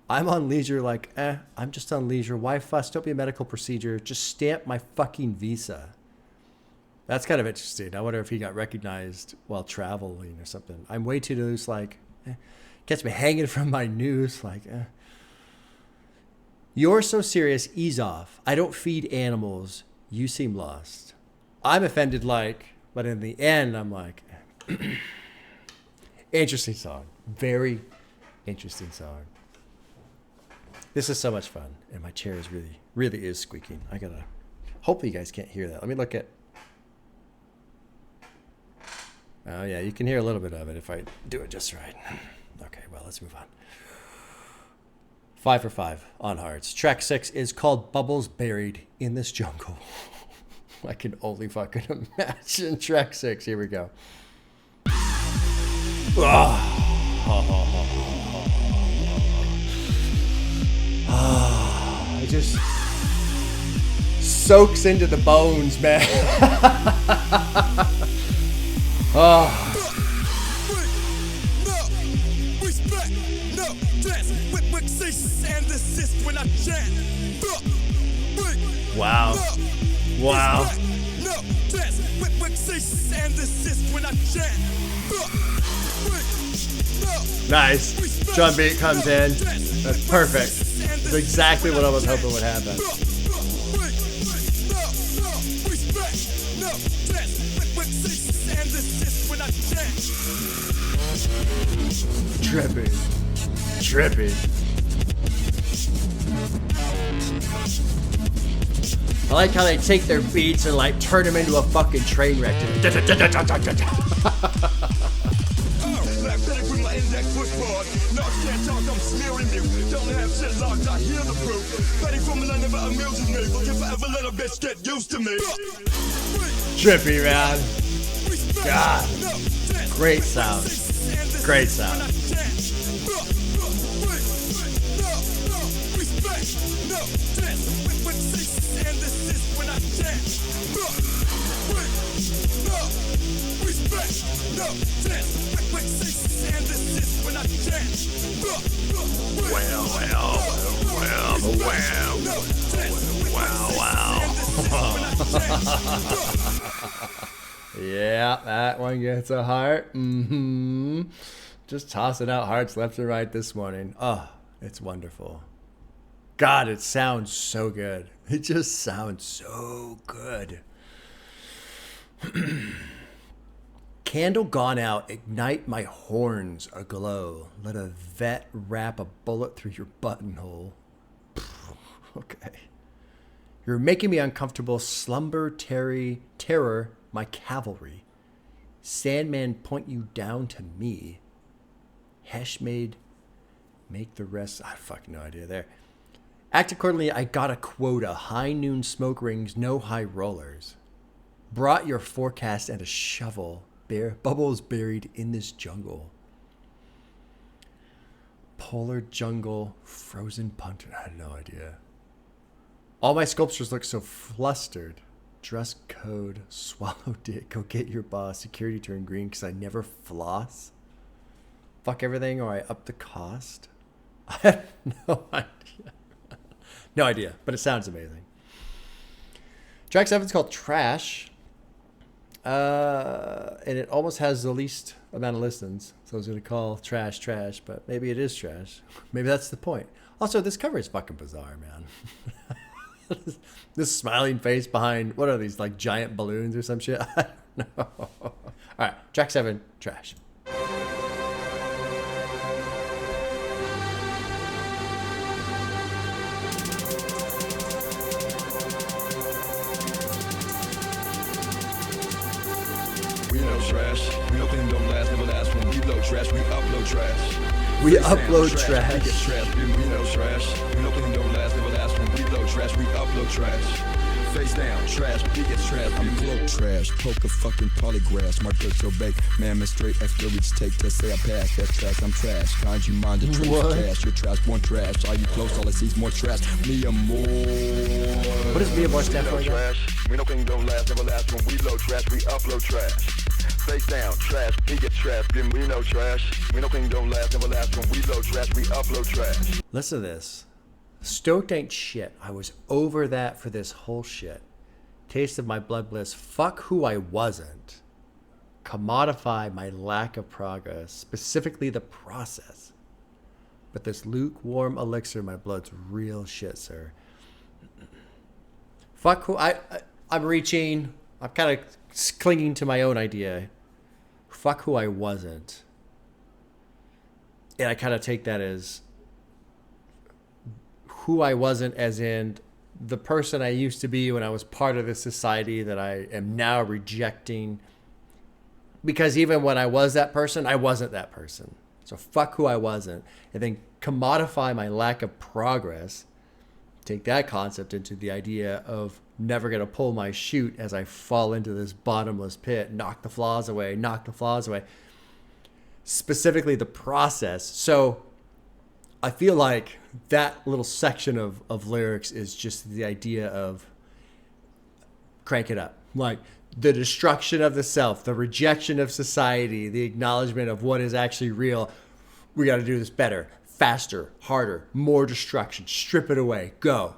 I'm on leisure like, I'm just on leisure. Why fuss? Don't be a medical procedure. Just stamp my fucking visa. That's kind of interesting. I wonder if he got recognized while traveling or something. I'm way too loose, like, gets me hanging from my noose, like, You're so serious, ease off. I don't feed animals. You seem lost. I'm offended, like, but in the end, I'm like, interesting song. Very interesting song. This is so much fun, and my chair is really is squeaking. Hopefully you guys can't hear that. Let me look at, oh yeah, you can hear a little bit of it if I do it just right. Okay, well, let's move on. 5 for 5 on Hearts. Track 6 is called Bubbles Buried in This Jungle. I can only fucking imagine track 6. Here we go. It just soaks into the bones, man. Wow. Wow. Nice. Drum beat comes in. That's perfect. That's exactly what I was hoping would happen. Trippy. I like how they take their beats and like turn them into a fucking train wreck. Trippy, man. God. Great sound. Great sound. Wow. Yeah, that one gets a heart. Just tossing out hearts left and right this morning. Oh, it's wonderful. God, it sounds so good. It just sounds so good. Candle gone out, ignite my horns aglow. Let a vet wrap a bullet through your buttonhole. Okay. You're making me uncomfortable. Slumber, terror, my cavalry. Sandman, point you down to me. Hesh made, make the rest. I fuck no idea there. Act accordingly, I got a quota. High noon smoke rings, no high rollers. Brought your forecast and a shovel. Bubbles buried in this jungle. Polar jungle, frozen punter. I had no idea. All my sculptures look so flustered. Dress code, swallow dick, go get your boss. Security turn green because I never floss. Fuck everything or I up the cost. I have no idea. No idea, but it sounds amazing. Track 7 is called Trash. And it almost has the least amount of listens. So I was going to call Trash, but maybe it is trash. Maybe that's the point. Also, this cover is fucking bizarre, man. This smiling face behind, what are these, like giant balloons or some shit? I don't know. All right, track 7, Trash. We know trash. We know things don't last, never last. When we load trash, we upload trash. We Face upload down, trash. We get trash. We know trash. We know things don't last, never last. When we load trash, we upload trash. Face down, trash, we get trash. I'm float trash, poker fucking polygraphs. My dirt so baked, man, man, straight after each take to say I pass. That trash, I'm trash. Kind you mind the truth, trash. You're trash, born trash. Are you close? All I see is more trash. Me a more. What does me a more stand for again? Trash. We know things don't last, never last. When we load trash, we upload trash. Face down, trash, we get trash. Then we know trash. We know things don't last, never last. When we load trash, we upload trash. Listen to this. Stoked ain't shit. I was over that for this whole shit. Taste of my blood bliss. Fuck who I wasn't. Commodify my lack of progress, specifically the process. But this lukewarm elixir, my blood's real shit, sir. Fuck who I'm reaching. I'm kind of clinging to my own idea. Fuck who I wasn't. And I kind of take that as who I wasn't, as in the person I used to be when I was part of this society that I am now rejecting. Because even when I was that person, I wasn't that person. So fuck who I wasn't. And then commodify my lack of progress. Take that concept into the idea of never going to pull my chute as I fall into this bottomless pit. Knock the flaws away. Specifically the process. So I feel like that little section of lyrics is just the idea of crank it up. Like the destruction of the self, the rejection of society, the acknowledgement of what is actually real. We got to do this better, faster, harder, more destruction. Strip it away. Go.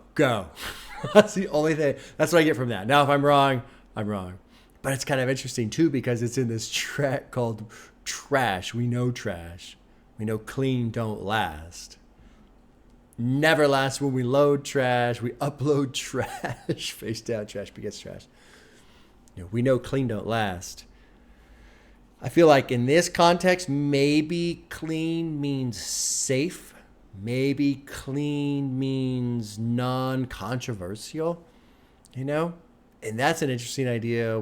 That's the only thing. That's what I get from that. Now, if I'm wrong, I'm wrong. But it's kind of interesting, too, because it's in this track called Trash. We know trash. We know clean don't last. Never lasts when we load trash. We upload trash. Face down, trash begets trash. We know clean don't last. I feel like in this context, maybe clean means safe. Maybe clean means non-controversial, And that's an interesting idea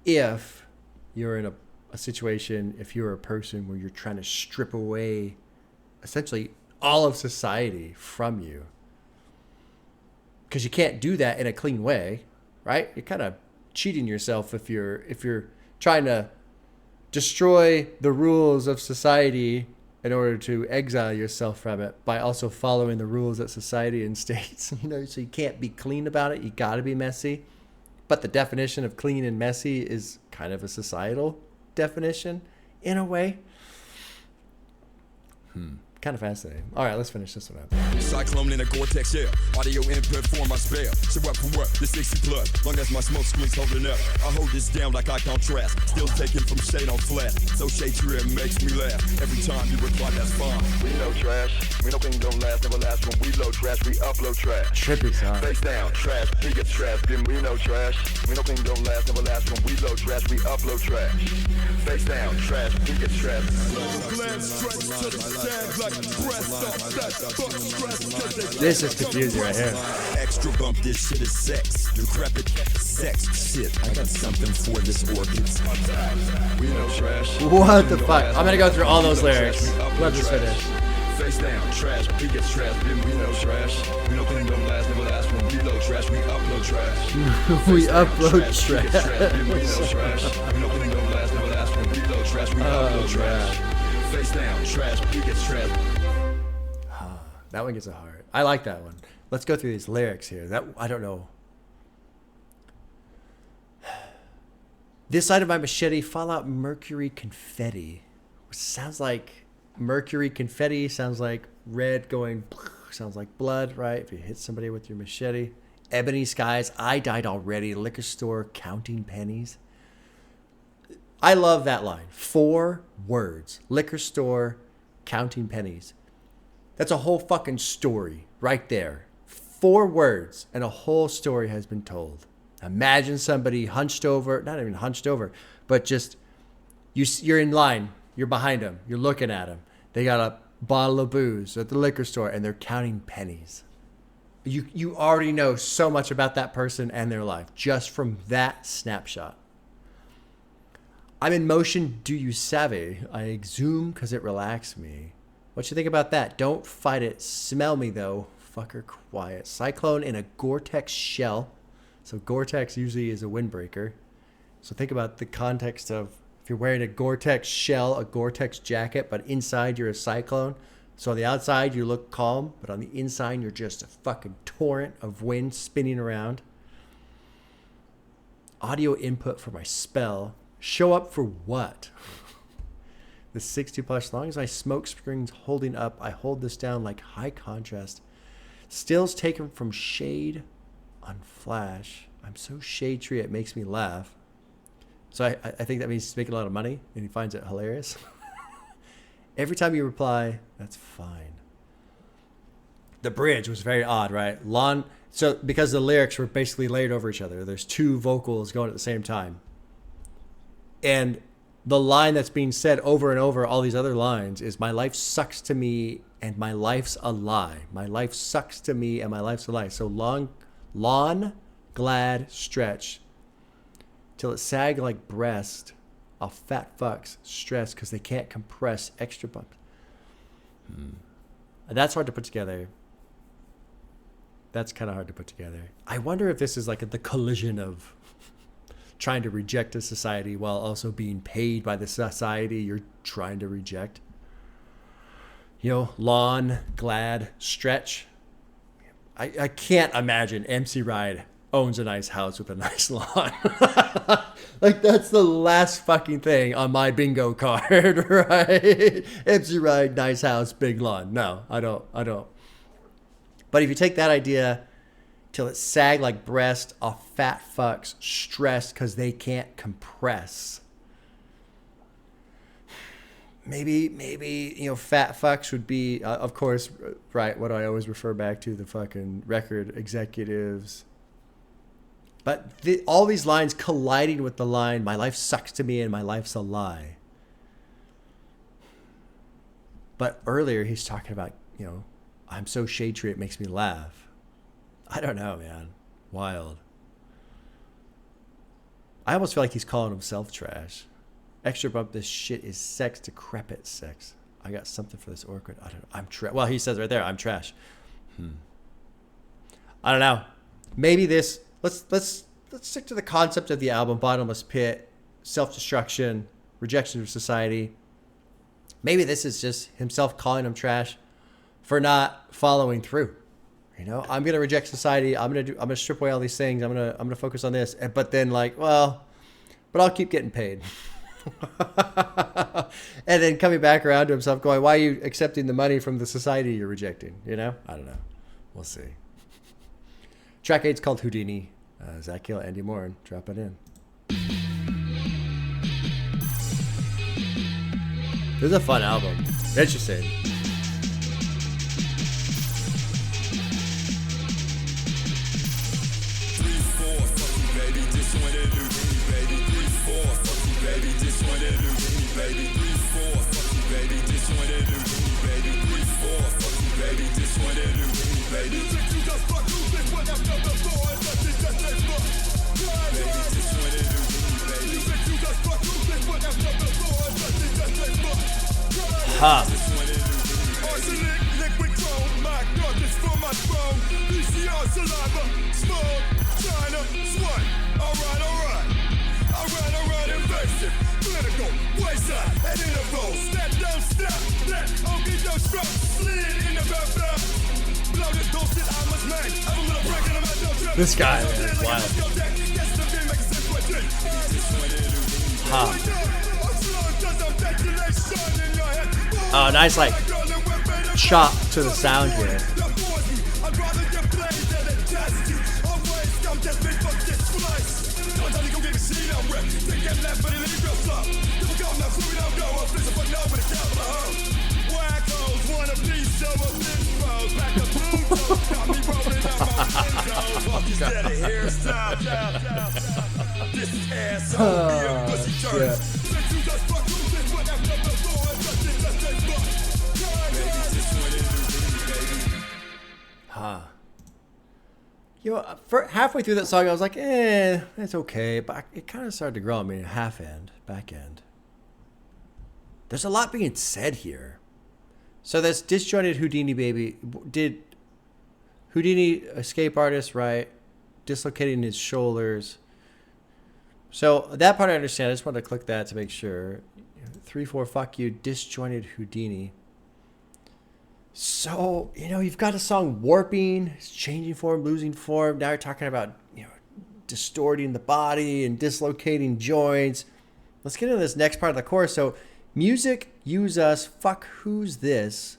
if you're in a situation, if you're a person where you're trying to strip away essentially all of society from you. Because you can't do that in a clean way, right? You're kind of cheating yourself if you're trying to destroy the rules of society in order to exile yourself from it by also following the rules that society instates. So you can't be clean about it. You got to be messy. But the definition of clean and messy is kind of a societal definition in a way. Kind of fascinating. All right, let's finish this one up. Cyclone in a Gore-Tex, yeah. Audio input for my spare. So what for what? The 60 plus. Long as my smoke screen's holding up. I hold this down like I contrast. Still taking from shade on flat. So shade tree it makes me laugh. Every time you reply, that's fine. We know trash. We know things don't last, never last. When we load trash, we upload trash. Trippy song. Face down, trash. He gets trash. Then we know trash. We know things don't last, never last. When we load trash, we upload trash. Face down, trash. He gets trash. This is confusing right here. Extra bump, this shit is sex. Decrepit sex shit. I got something for this orchids. We know trash. What the fuck? I'm gonna go through all those lyrics. Let this finish. Face down, trash. He gets trash. Then we know trash. We know things don't last, never last. When we load trash, we upload trash. We upload trash. Then we know trash. We know things don't last, never last. When we load trash, we upload trash. Face down, trash. He gets trash. That one gets a heart. I like that one. Let's go through these lyrics here. That I don't know. This side of my machete, fallout mercury confetti. Sounds like mercury confetti. Sounds like red going. Sounds like blood, right? If you hit somebody with your machete. Ebony skies. I died already. Liquor store counting pennies. I love that line. 4 words. Liquor store counting pennies. That's a whole fucking story right there. 4 words and a whole story has been told. Imagine somebody hunched over, not even hunched over, but just you're in line. You're behind them. You're looking at them. They got a bottle of booze at the liquor store and they're counting pennies. You already know so much about that person and their life just from that snapshot. I'm in motion, do you savvy? I exhume because it relaxes me. What you think about that? Don't fight it. Smell me, though. Fucker quiet. Cyclone in a Gore-Tex shell. So Gore-Tex usually is a windbreaker. So think about the context of if you're wearing a Gore-Tex shell, a Gore-Tex jacket, but inside you're a cyclone. So on the outside you look calm, but on the inside you're just a fucking torrent of wind spinning around. Audio input for my spell. Show up for what? The 60 plus, as long as my smoke screen's holding up, I hold this down like high contrast. Stills taken from shade on flash. I'm so shade tree it makes me laugh. So I think that means he's making a lot of money and he finds it hilarious. Every time you reply, that's fine. The bridge was very odd, right? So because the lyrics were basically layered over each other, there's 2 vocals going at the same time. And the line that's being said over and over all these other lines is my life sucks to me and my life's a lie. My life sucks to me and my life's a lie. So lawn, glad, stretch till it sag like breast. I'll fat fucks stress because they can't compress extra bumps. That's hard to put together. That's kind of hard to put together. I wonder if this is like the collision of trying to reject a society while also being paid by the society you're trying to reject. You know, lawn, glad, stretch. I can't imagine MC Ride owns a nice house with a nice lawn. Like that's the last fucking thing on my bingo card, right? MC Ride, nice house, big lawn. No, I don't. But if you take that idea till it sag like breast, a fat fucks stressed because they can't compress. Maybe you know, fat fucks would be, of course, right, what I always refer back to, the fucking record executives. But all these lines colliding with the line, my life sucks to me and my life's a lie. But earlier he's talking about, you know, I'm so shade tree it makes me laugh. I don't know, man. Wild. I almost feel like he's calling himself trash. Extra bump, this shit is sex, decrepit sex. I got something for this orchid. I don't know. I'm trash. Well, he says right there, I'm trash. I don't know. Maybe this. Let's stick to the concept of the album, Bottomless Pit, self-destruction, rejection of society. Maybe this is just himself calling him trash for not following through. You know, I'm gonna reject society. I'm gonna strip away all these things. I'm gonna focus on this. But then like, well, but I'll keep getting paid. And then coming back around to himself going, why are you accepting the money from the society you're rejecting? You know? I don't know. We'll see. Track 8's called Houdini. Zach Hill, Andy Moore, drop it in. This is a fun album. Interesting. Ha. This guy, man, is wild. Ha. Oh, nice, like, chop to the sound here. You know, for halfway through that song, I was like, it's okay. But it kind of started to grow on me. Back end. There's a lot being said here. So this disjointed Houdini baby. Did Houdini, escape artist, right? Dislocating his shoulders. So that part I understand. I just wanted to click that to make sure. 3-4, fuck you, disjointed Houdini. So, you know, you've got a song warping, it's changing form, losing form. Now you're talking about, you know, distorting the body and dislocating joints. Let's get into this next part of the chorus. So, music, use us, fuck who's this,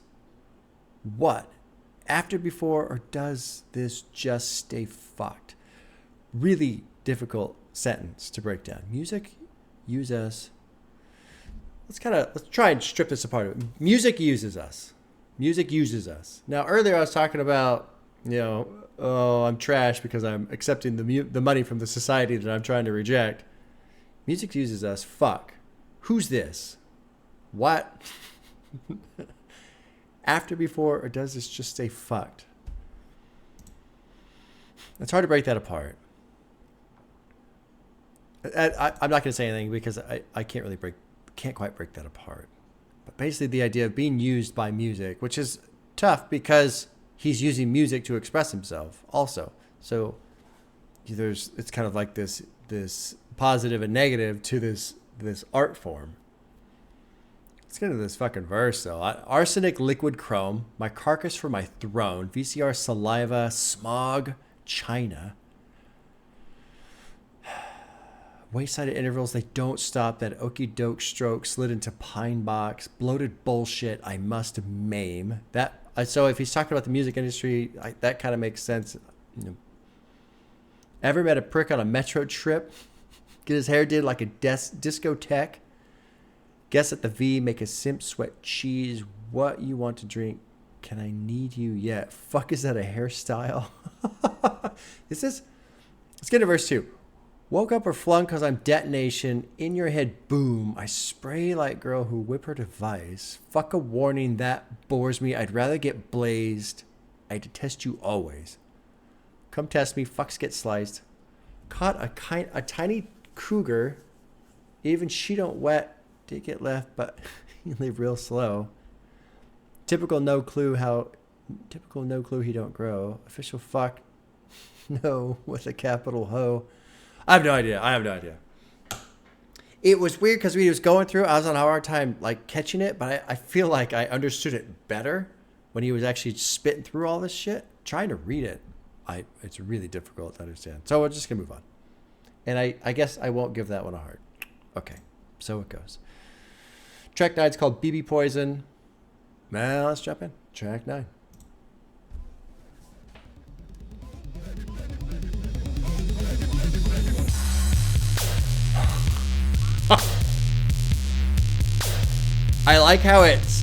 what? After, before, or does this just stay fucked? Really difficult sentence to break down. Music, use us. Let's try and strip this apart. Music uses us. Music uses us. Now, earlier I was talking about, you know, oh, I'm trash because I'm accepting the money from the society that I'm trying to reject. Music uses us. Fuck. Who's this? What? After, before, or does this just stay fucked? It's hard to break that apart. I'm not going to say anything because I can't quite break that apart. But basically the idea of being used by music, which is tough because he's using music to express himself also. So it's kind of like this positive and negative to this art form. Let's get into this fucking verse though. Arsenic, liquid chrome, my carcass for my throne, VCR saliva, smog, China. Wayside at intervals, they don't stop. That okie doke stroke slid into pine box. Bloated bullshit, I must maim. So if he's talking about the music industry, that kind of makes sense. You know, ever met a prick on a metro trip? Get his hair did like a discotheque. Guess at the V, make a simp sweat cheese. What you want to drink? Can I need you yet? Fuck, is that a hairstyle? Let's get to verse 2. Woke up or flung cause I'm detonation. In your head, boom. I spray like girl who whip her device. Fuck a warning that bores me. I'd rather get blazed. I detest you always. Come test me. Fucks get sliced. Caught a tiny cougar. Even she don't wet. Did get left, but you live real slow. Typical no clue he don't grow. Official fuck. No, with a capital ho. I have no idea. It was weird because when he was going through, I was on a hard time like catching it, but I feel like I understood it better when he was actually spitting through all this shit. Trying to read it, it's really difficult to understand. So we're just gonna move on. And I guess I won't give that one a heart. Okay. So it goes. Track 9 is called BB Poison. Now let's jump in. Track 9. I like how it's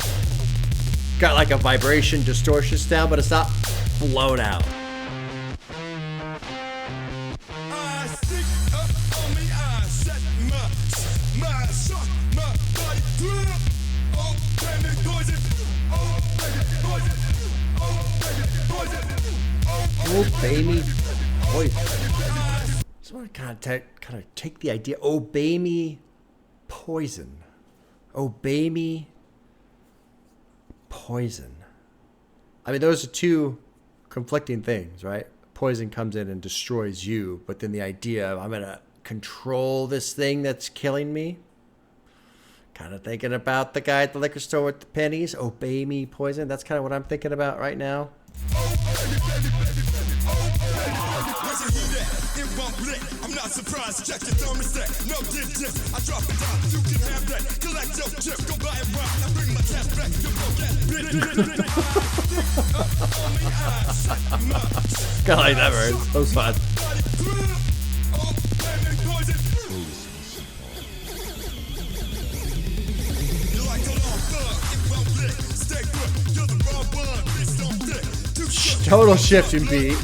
got like a vibration distortion sound, but it's not blown out. Obey me, poison. Just want to kind of take the idea. Obey me, poison. Obey me, poison. I mean, those are two conflicting things, right? Poison comes in and destroys you, but then the idea of I'm going to control this thing that's killing me. Kind of thinking about the guy at the liquor store with the pennies. Obey me, poison. That's kind of what I'm thinking about right now. I'm not surprised. Check your thermostat. No dip. I drop it down. You can have that. Collect your chip. Go buy a rock. I bring my cash back. You kind of like that verse. That was fun. Total shift in beat.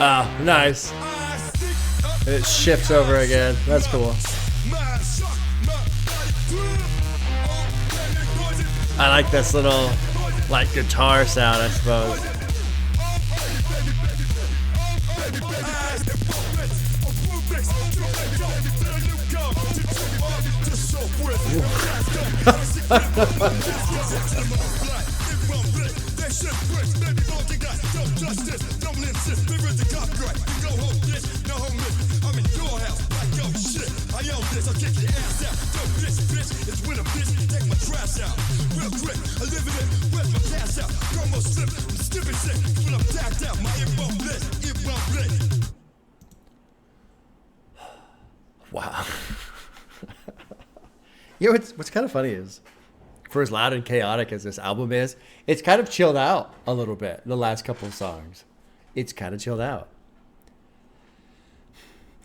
Ah, nice. It shifts over again. That's cool. I like this little, like, guitar sound, I suppose. Wow. You know, what's kind of funny is, for as loud and chaotic as this album is, it's kind of chilled out a little bit. The last couple of songs, it's kind of chilled out.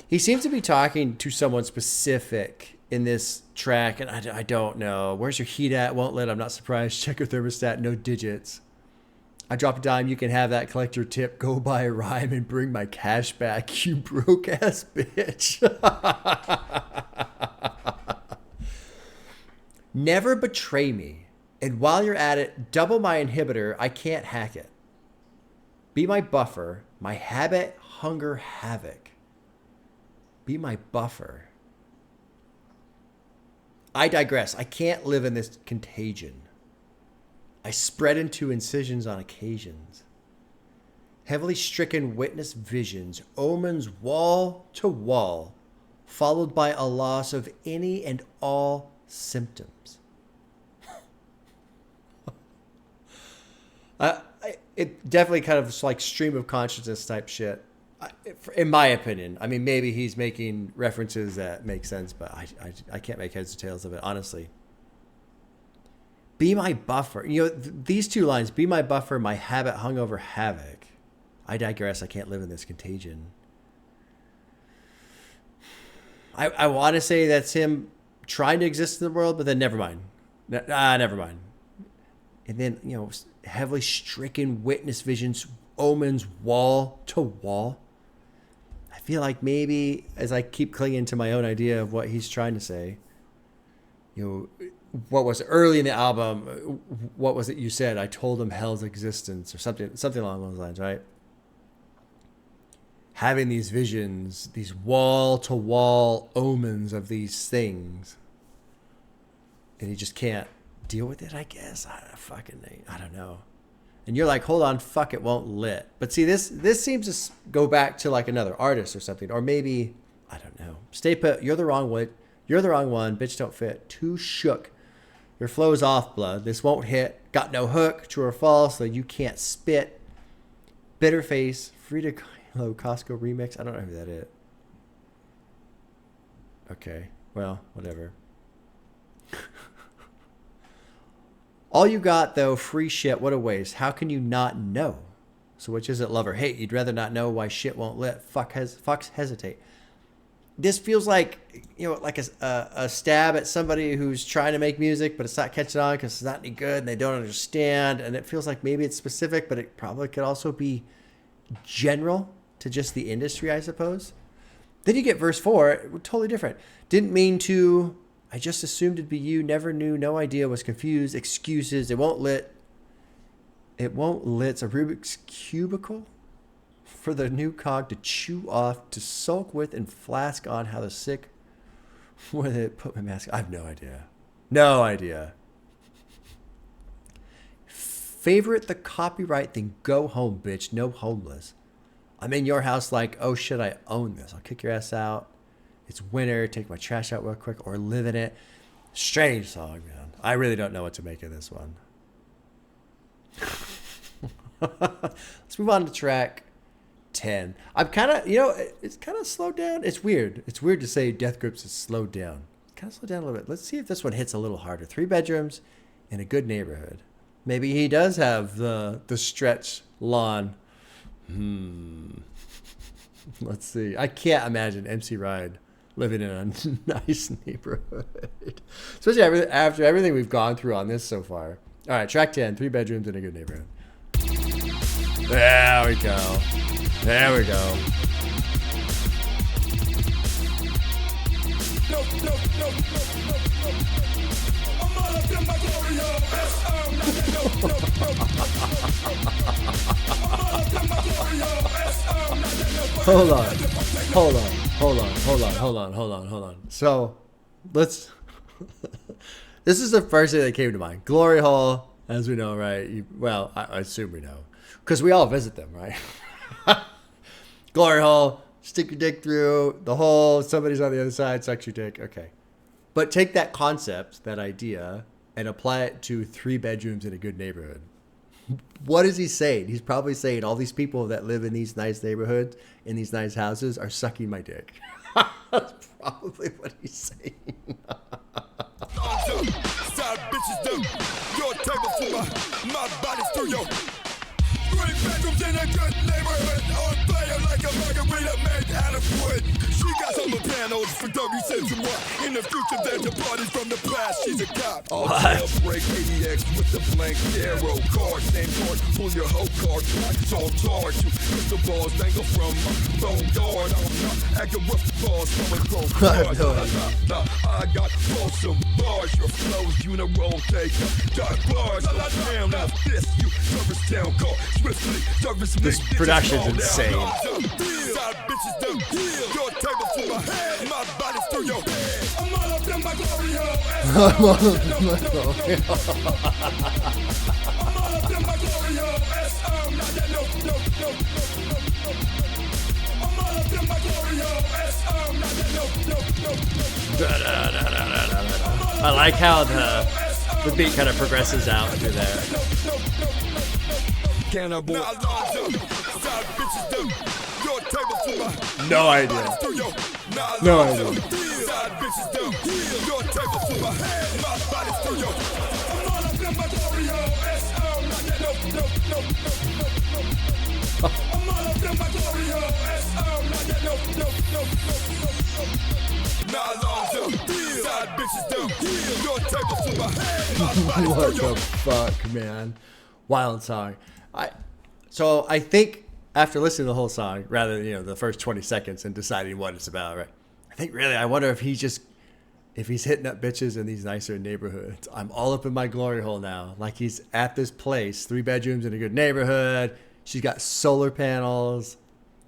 He seems to be talking to someone specific in this track, and I don't know. Where's your heat at? Won't lit. I'm not surprised. Check your thermostat. No digits. I drop a dime. You can have that. Collect your tip. Go buy a rhyme and bring my cash back. You broke ass bitch. Never betray me. And while you're at it, double my inhibitor. I can't hack it. Be my buffer. My habit, hunger, havoc. Be my buffer. I digress. I can't live in this contagion. I spread into incisions on occasions. Heavily stricken witness visions, omens wall to wall, followed by a loss of any and all symptoms. It definitely kind of like stream of consciousness type shit, in my opinion. I mean, maybe he's making references that make sense, but I can't make heads or tails of it, honestly. Be my buffer. You know, these two lines, be my buffer, my habit, hungover, havoc. I digress. I can't live in this contagion. I want to say that's him trying to exist in the world, but then never mind. Never mind. And then, you know, heavily stricken witness visions, omens, wall to wall. I feel like maybe as I keep clinging to my own idea of what he's trying to say, you know, what was early in the album, what was it you said? I told him hell's existence or something along those lines, right? Having these visions, these wall-to-wall omens of these things, and he just can't deal with it, I guess. I don't know. And you're like, hold on, fuck, it won't lit. But see, this seems to go back to like another artist or something, or maybe, I don't know. Stay put, you're the wrong way. You're the wrong one. Bitch don't fit. Too shook. Your flow's off, blood. This won't hit. Got no hook. True or false. So you can't spit. Bitter face. Frida Kahlo Costco remix. I don't know who that is. Okay. Well, whatever. All you got, though, free shit. What a waste. How can you not know? So which is it, love or hate? You'd rather not know why shit won't lit. Fucks hesitate. This feels like, you know, like a stab at somebody who's trying to make music, but it's not catching on because it's not any good and they don't understand. And it feels like maybe it's specific, but it probably could also be general to just the industry, I suppose. Then you get verse 4, totally different. Didn't mean to. I just assumed it'd be you. Never knew. No idea. Was confused. Excuses. It won't lit. It won't lit. It's a Rubik's cubicle for the new cog to chew off, to sulk with, and flask on. How the sick with it. Put my mask. I have no idea. No idea. Favorite the copyright, then go home, bitch. No homeless. I'm in your house like, oh shit, I own this. I'll kick your ass out. It's winter. Take my trash out real quick or live in it. Strange song, man. I really don't know what to make of this one. Let's move on to track 10. I'm kind of, you know, it's kind of slowed down. It's weird. It's weird to say Death Grips is slowed down. Kind of slowed down a little bit. Let's see if this one hits a little harder. 3 bedrooms in a good neighborhood. Maybe he does have the stretch lawn. Let's see. I can't imagine MC Ride living in a nice neighborhood. Especially after everything we've gone through on this so far. All right, track 10, 3 bedrooms in a good neighborhood. There we go. There we go. Hold on. So, let's... This is the first thing that came to mind. Glory Hole, as we know, right? Well, I assume we know. Because we all visit them, right? Glory Hole, stick your dick through the hole. Somebody's on the other side, sucks your dick. Okay. But take that concept, that idea, and apply it to 3 bedrooms in a good neighborhood. What is he saying? He's probably saying all these people that live in these nice neighborhoods, in these nice houses, are sucking my dick. That's probably what he's saying. Side bitches do your table for my body's through your 3 bedrooms in a good neighborhood. On fire like a margarita made out of wood. She got solar panels for 30 cents a month. In the future, there's a party from the past. She's a cop. All jailbreak ADX with the blank arrow card. Same card, pull your whole card. It's all charge. You crystal balls dangle from my phone guard. I'm not acting rough balls. I got awesome bars. Your flow's uniroll taker. Dark bars. Down now this you service town car. Swiftly service me. This production's insane. Side bitches do your table for my head. My body's through your head. I'm all up in my glory hole. I'm all up in my glory hole. I'm all up in my glory hole. I like how the beat kind of progresses out through there. Cannibal. No idea. No idea. What the fuck, man? Wild song. So I think after listening to the whole song, rather than, the first 20 seconds and deciding what it's about, right? I think really, I wonder if he's hitting up bitches in these nicer neighborhoods. I'm all up in my glory hole now. Like he's at this place, 3 bedrooms in a good neighborhood. She's got solar panels.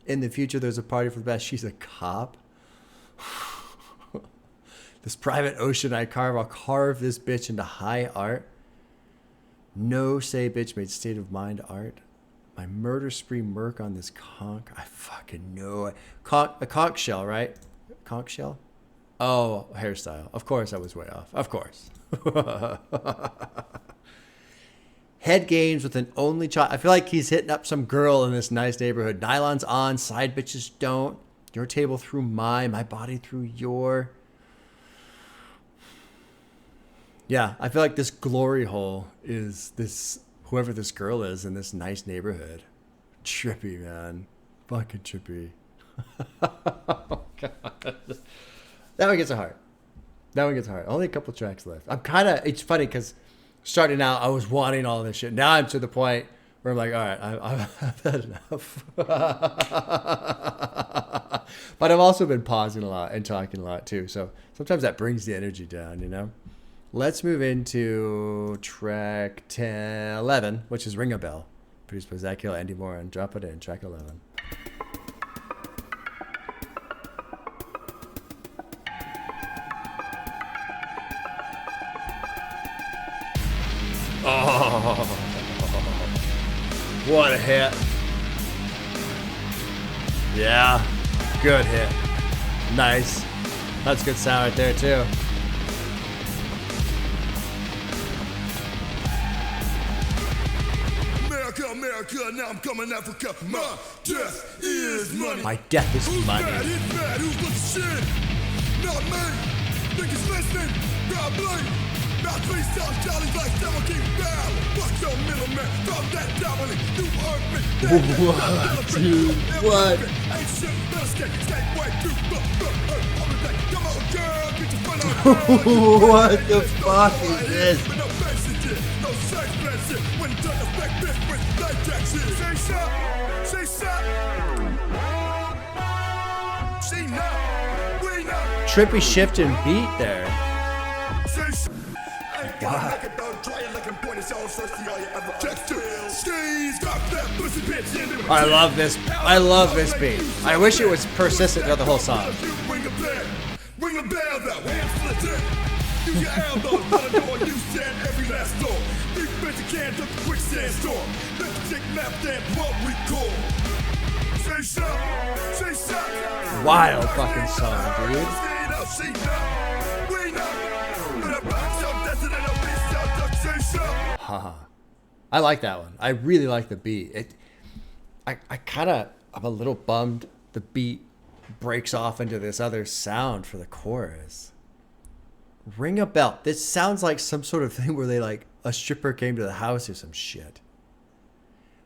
In the future, there's a party for the best. She's a cop. This private ocean I carve, I'll carve this bitch into high art. No say bitch made state of mind art. My murder spree murk on this conch. I fucking know it. A conch shell, right? Conch shell? Oh, hairstyle. Of course I was way off. Of course. Head games with an only child. I feel like he's hitting up some girl in this nice neighborhood. Nylons on, side bitches don't. Your table through mine, my body through your. Yeah, I feel like this glory hole is this, whoever this girl is in this nice neighborhood. Trippy, man. Fucking trippy. Oh, God. That one gets a heart. That one gets a heart. Only a couple tracks left. It's funny because starting out, I was wanting all this shit. Now I'm to the point where I'm like, all right, I've had enough. But I've also been pausing a lot and talking a lot too. So sometimes that brings the energy down, you know? Let's move into track 11, which is Ring a Bell. Produced by Zach Hill, Andy Moran. Drop it in, track 11. Oh, what a hit. Yeah, good hit. Nice. That's good sound right there, too. America, now I'm coming Africa. My death is money. My death is money. Who's bad? Who's with the shit? Not me. Niggas listening. God blame. Not please tell Charlie's like someone keep down. Fuck your middleman. From that dominant. New urban. What, dude? What? Ain't shit. Better skate way too. Come on, girl. Get your front on. What the fuck is this? No basic shit. No sex plan shit. When you turn the back bitch with latex shit. Say shot. Say shot. She not. We not. Trippy shift and beat there. Say shot. God. I love this. I love this beat. I wish it was persistent throughout the whole song. Ring a bell, that hand split it. Use your elbow, put a door, you stand every last door. Big bitch, you can't duck the quicksand storm. Let the chick lap that what we call. Say shot, say shot. Wild fucking song, dude. Haha. I like that one. I really like the beat. I'm a little bummed the beat breaks off into this other sound for the chorus. Ring a bell. This sounds like some sort of thing where a stripper came to the house or some shit.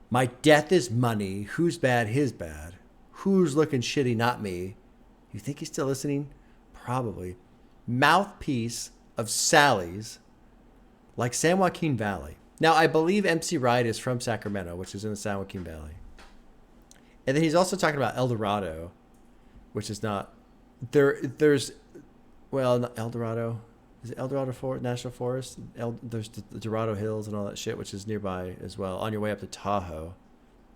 My death is money. Who's bad? His bad. Who's looking shitty? Not me. You think he's still listening? Probably. Mouthpiece of Sally's, like San Joaquin Valley. Now, I believe MC Wright is from Sacramento, which is in the San Joaquin Valley. And then he's also talking about El Dorado, which is not... There's... Well, not El Dorado. Is it El Dorado National Forest? There's the Dorado Hills and all that shit, which is nearby as well, on your way up to Tahoe.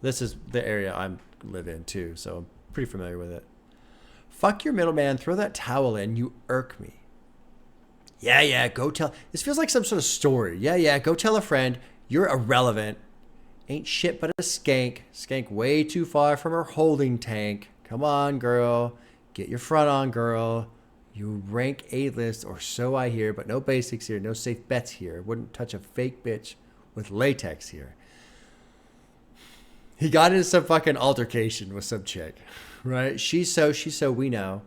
This is the area I live in, too, so I'm pretty familiar with it. Fuck your middleman. Throw that towel in. You irk me. Yeah, go tell... This feels like some sort of story. Yeah, go tell a friend. You're irrelevant. Ain't shit but a skank. Skank way too far from her holding tank. Come on, girl. Get your front on, girl. You rank A-list, or so I hear, but no basics here. No safe bets here. Wouldn't touch a fake bitch with latex here. He got into some fucking altercation with some chick, right? She's so, we know.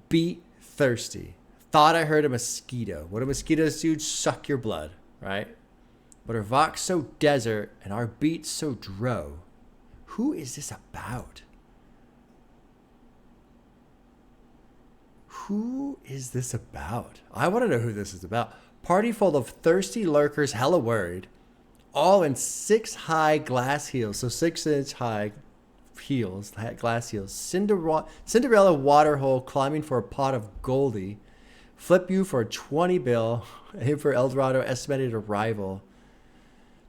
Beat thirsty. Thought I heard a mosquito. What do mosquitoes do? Suck your blood, right? But her vox so desert and our beat so dro. Who is this about? Who is this about? I want to know who this is about. Party full of thirsty lurkers, hella worried. All in 6 high glass heels. So 6-inch high heels, glass heels. Cinderella waterhole climbing for a pot of Goldie. Flip you for a 20 bill. Aim for El Dorado estimated arrival.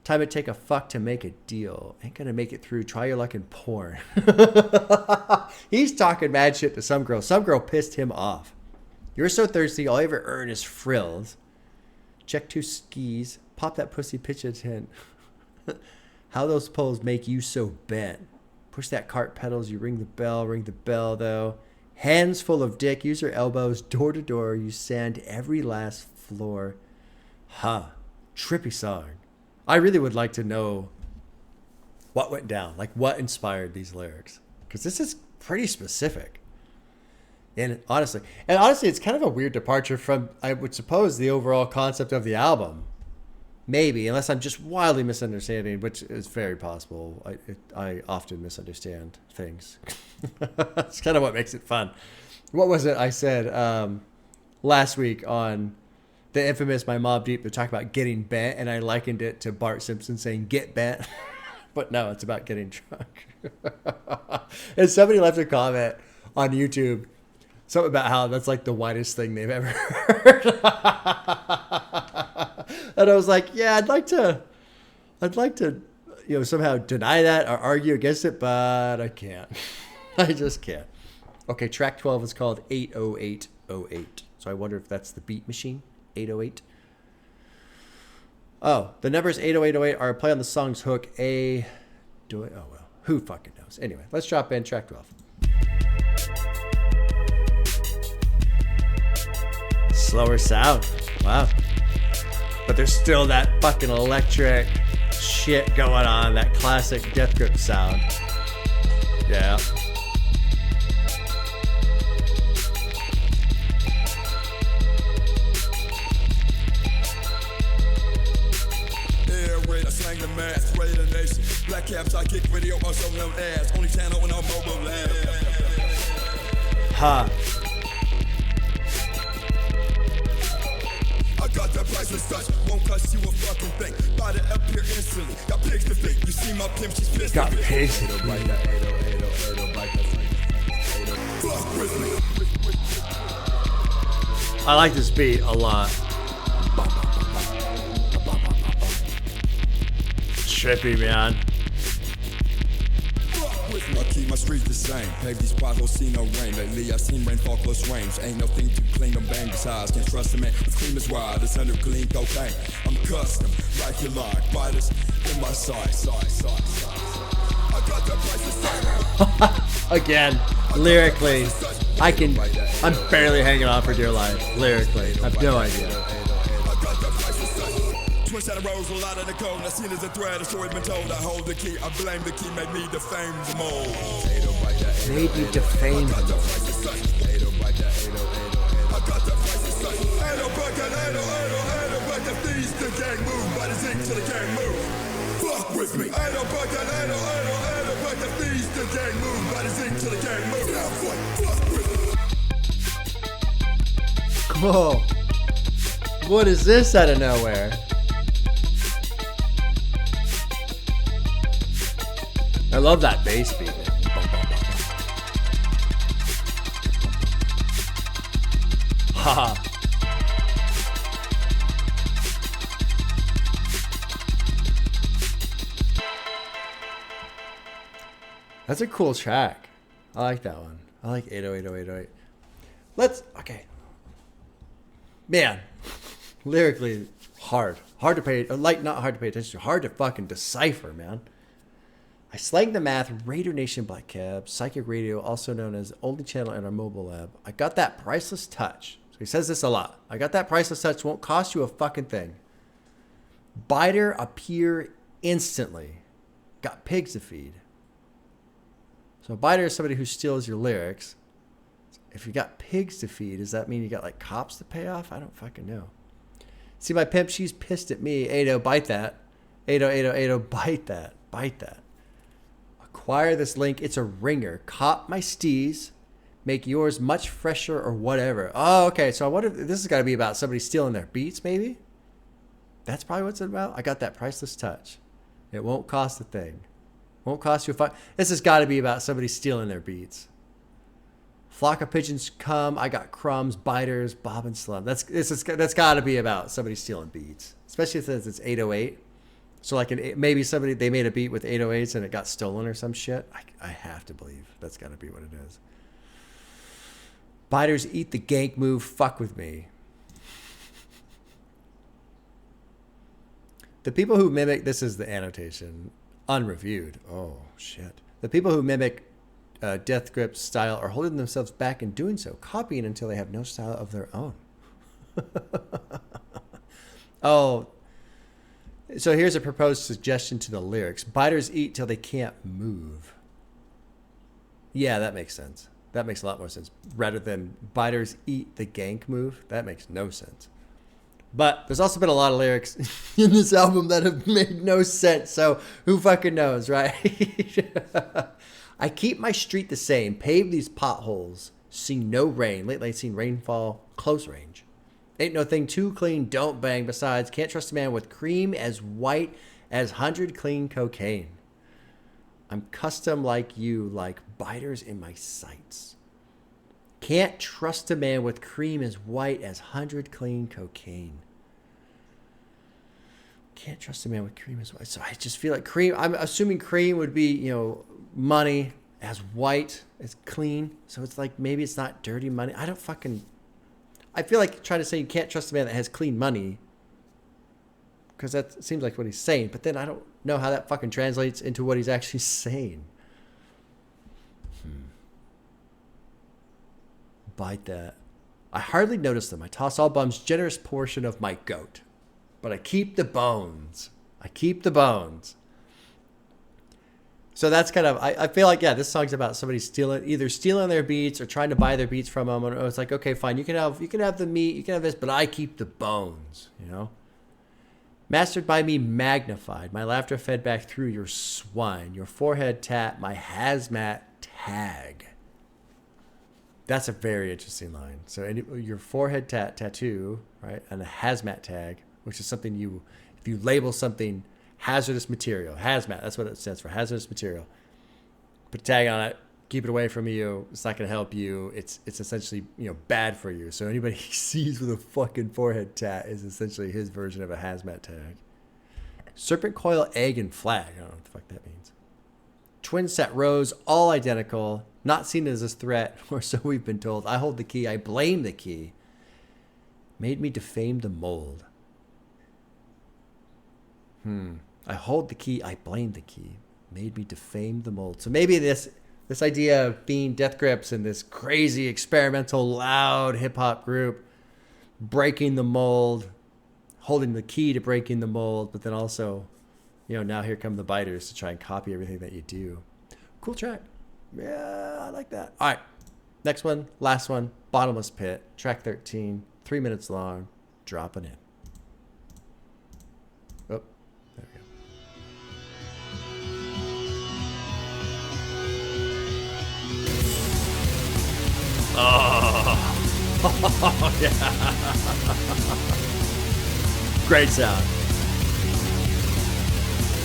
Time to take a fuck to make a deal. Ain't gonna make it through. Try your luck in porn. He's talking mad shit to some girl. Some girl pissed him off. You're so thirsty, all you ever earn is frills. Check 2 skis. Pop that pussy, pitch a tent. How those poles make you so bent. Push that cart pedals, you ring the bell though. Hands full of dick, use your elbows, door to door, you sand every last floor. Huh. Trippy song. I really would like to know what went down, like what inspired these lyrics, because this is pretty specific. And honestly, it's kind of a weird departure from, I would suppose, the overall concept of the album. Maybe, unless I'm just wildly misunderstanding, which is very possible. I often misunderstand things. That's kind of what makes it fun. What was it I said last week on the infamous My Mob Deep to talk about getting bent, and I likened it to Bart Simpson saying get bent. But no, it's about getting drunk. And somebody left a comment on YouTube, something about how that's like the whitest thing they've ever heard. And I was like, yeah, I'd like to, somehow deny that or argue against it, but I can't. I just can't. Okay, track 12 is called 80808. So I wonder if that's the beat machine, 808. Oh, the numbers 80808 are a play on the song's hook, oh well, who fucking knows? Anyway, let's drop in track 12. Slower sound. Wow. But there's still that fucking electric shit going on, that classic Death Grip sound. Yeah. Slang the mass, ready the nation. Black caps, I kick radio, also known as only channel on our mobile land. Ha. I got that priceless touch, won't cost you a fucking thing. Buy the up here instantly, got pigs to feed. You see my pimp, she's pissed. Got pigs to feed. Fuck with me. I like this beat a lot. Trippy, man. I keep my streets the same. Pave these potholes, see no rain. Lately I seen rain fall close range. Ain't nothing to clean them bang besides. Can't trust a man. It's clean as wild. It's under clean cocaine. I'm custom, like you like. Biters in my sight. I got that priceless. Again, lyrically, I'm barely hanging on for dear life. Lyrically, I have no idea. Twist out the rose, a lot of the code. I seen as a thread, a story been told. I hold the key, I blame the key, made me defame the mold. Made me defame the mold. I got the prices, ain't no bucket, ain't no bucket. These the gang move, by the zinc to the gang move. Fuck with me. Ain't no bucket, ain't no bucket. These the gang move, by the zinc to the gang move. Fuck with me. Whoa. What is this out of nowhere? I love that bass beat. Haha. That's a cool track. I like that one. I like 8080808. Okay. Man, lyrically hard to pay, not hard to pay attention to, hard to fucking decipher, man. I slang the math, Raider Nation Black Cab, Psychic Radio, also known as only channel in our mobile lab. I got that priceless touch. So he says this a lot. I got that priceless touch, won't cost you a fucking thing. Biter appear instantly. Got pigs to feed. So a biter is somebody who steals your lyrics. If you got pigs to feed, does that mean you got like cops to pay off? I don't fucking know. See my pimp, she's pissed at me. 80, bite that. 80, bite that. Bite that. Acquire this link. It's a ringer. Cop my steez. Make yours much fresher or whatever. Oh, okay. So I wonder if this has got to be about somebody stealing their beats, maybe? That's probably what it's about. I got that priceless touch. It won't cost a thing. Won't cost you a fuck. This has got to be about somebody stealing their beats. Flock of pigeons come. I got crumbs, biters, bob and slum. That's got to be about somebody stealing beats, especially if it's 808. So like maybe they made a beat with 808s and it got stolen or some shit. I have to believe that's got to be what it is. Biters eat the gank move. Fuck with me. The people who mimic, this is the annotation, unreviewed. Oh shit. The people who mimic Death Grip's style are holding themselves back in doing so, copying until they have no style of their own. Oh, so here's a proposed suggestion to the lyrics. Biters eat till they can't move. Yeah, that makes sense. That makes a lot more sense. Rather than biters eat the gank move. That makes no sense. But there's also been a lot of lyrics in this album that have made no sense. So who fucking knows, right? I keep my street the same. Pave these potholes. See no rain. Lately seen rainfall close range. Ain't no thing too clean. Don't bang. Besides, can't trust a man with cream as white as 100 clean cocaine. I'm custom like you, like biters in my sights. Can't trust a man with cream as white as 100 clean cocaine. Can't trust a man with cream as white. So I just feel like cream, I'm assuming cream would be, you know, money as white as clean. So it's like maybe it's not dirty money. I feel like trying to say you can't trust a man that has clean money, because that seems like what he's saying. But then I don't know how that fucking translates into what he's actually saying. Bite that. I hardly notice them. I toss all bums, generous portion of my goat. But I keep the bones. I keep the bones. So that's kind of, I feel like, yeah, this song's about somebody either stealing their beats or trying to buy their beats from them. Or it's like, okay, fine, you can have the meat, you can have this, but I keep the bones, you know? Mastered by me, magnified. My laughter fed back through your swine. Your forehead tat, my hazmat tag. That's a very interesting line. So your forehead tattoo, right, and a hazmat tag, which is something if you label something hazardous material, hazmat, that's what it stands for, hazardous material. Put a tag on it, keep it away from you. It's not going to help you. It's essentially, you know, bad for you. So anybody he sees with a fucking forehead tat is essentially his version of a hazmat tag. Serpent coil, egg, and flag. I don't know what the fuck that means. Twin set rows, all identical. Not seen as a threat, or so we've been told. I hold the key, I blame the key. Made me defame the mold. I hold the key, I blame the key. Made me defame the mold. So maybe this idea of being Death Grips and this crazy experimental loud hip hop group breaking the mold, holding the key to breaking the mold, but then also, you know, now here come the biters to try and copy everything that you do. Cool track. Yeah, I like that. All right. Next one, last one, Bottomless Pit, track 13, 3 minutes long, dropping in. Oh, there we go. Oh, yeah. Great sound.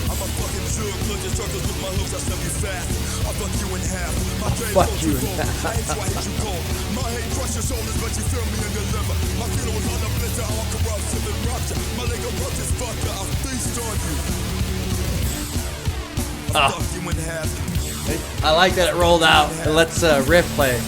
I'm a fucking jerk, look at circles with my hooks, I send you fast. I'll fuck you in half. My brain fuck goes you to in cold. half. I hate why I hate you cold. My hate crush your shoulders, but you feel me in your liver. My feeling was on the blister, all corruption and rupture. My leg approaches fucker, I'll feast on you. I'll fuck you in half. I like that it rolled out. And let's riff play.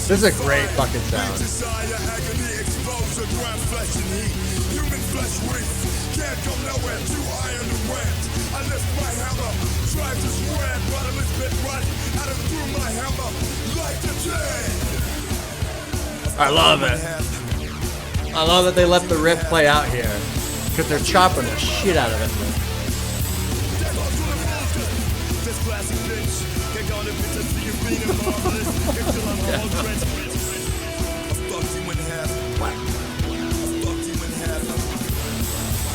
This is a great fucking sound. Human flesh weak, can't come nowhere, too iron to rent. I lift my hammer, drive this red, bottomless pit running, out and through my hammer, like the dead. I love it. I love that they let the riff play out here, because they're chopping the shit out of it. This classic bitch, they're gonna be to see you being marvelous, until I'm all drenched. I fucked you in half. I fucked you in half.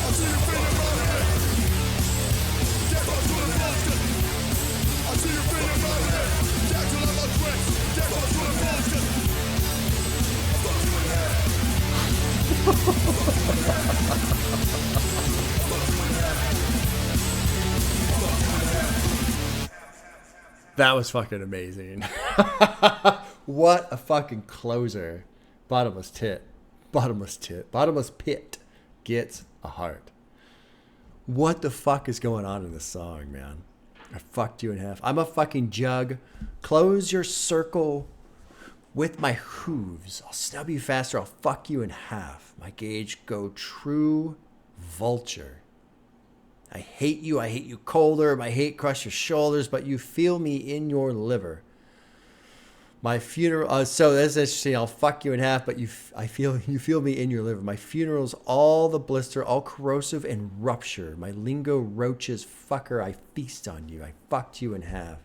I'll see you being marvelous. Get on to the bullshit. I'll see you being marvelous. Get till I'm all drenched. Get on to the bullshit. I fucked you in half. I fucked you in half. That was fucking amazing. What a fucking closer. Bottomless Pit. Bottomless Pit gets a heart. What the fuck is going on in this song, man? I fucked you in half. I'm a fucking jug. Close your circle with my hooves. I'll snub you faster. I'll fuck you in half. My gauge go true vulture. I hate you. I hate you colder. My hate crush your shoulders, but you feel me in your liver. My funeral. So that's interesting. I'll fuck you in half, but you feel me in your liver. My funeral's all the blister, all corrosive and rupture. My lingo roaches, fucker. I feast on you. I fucked you in half.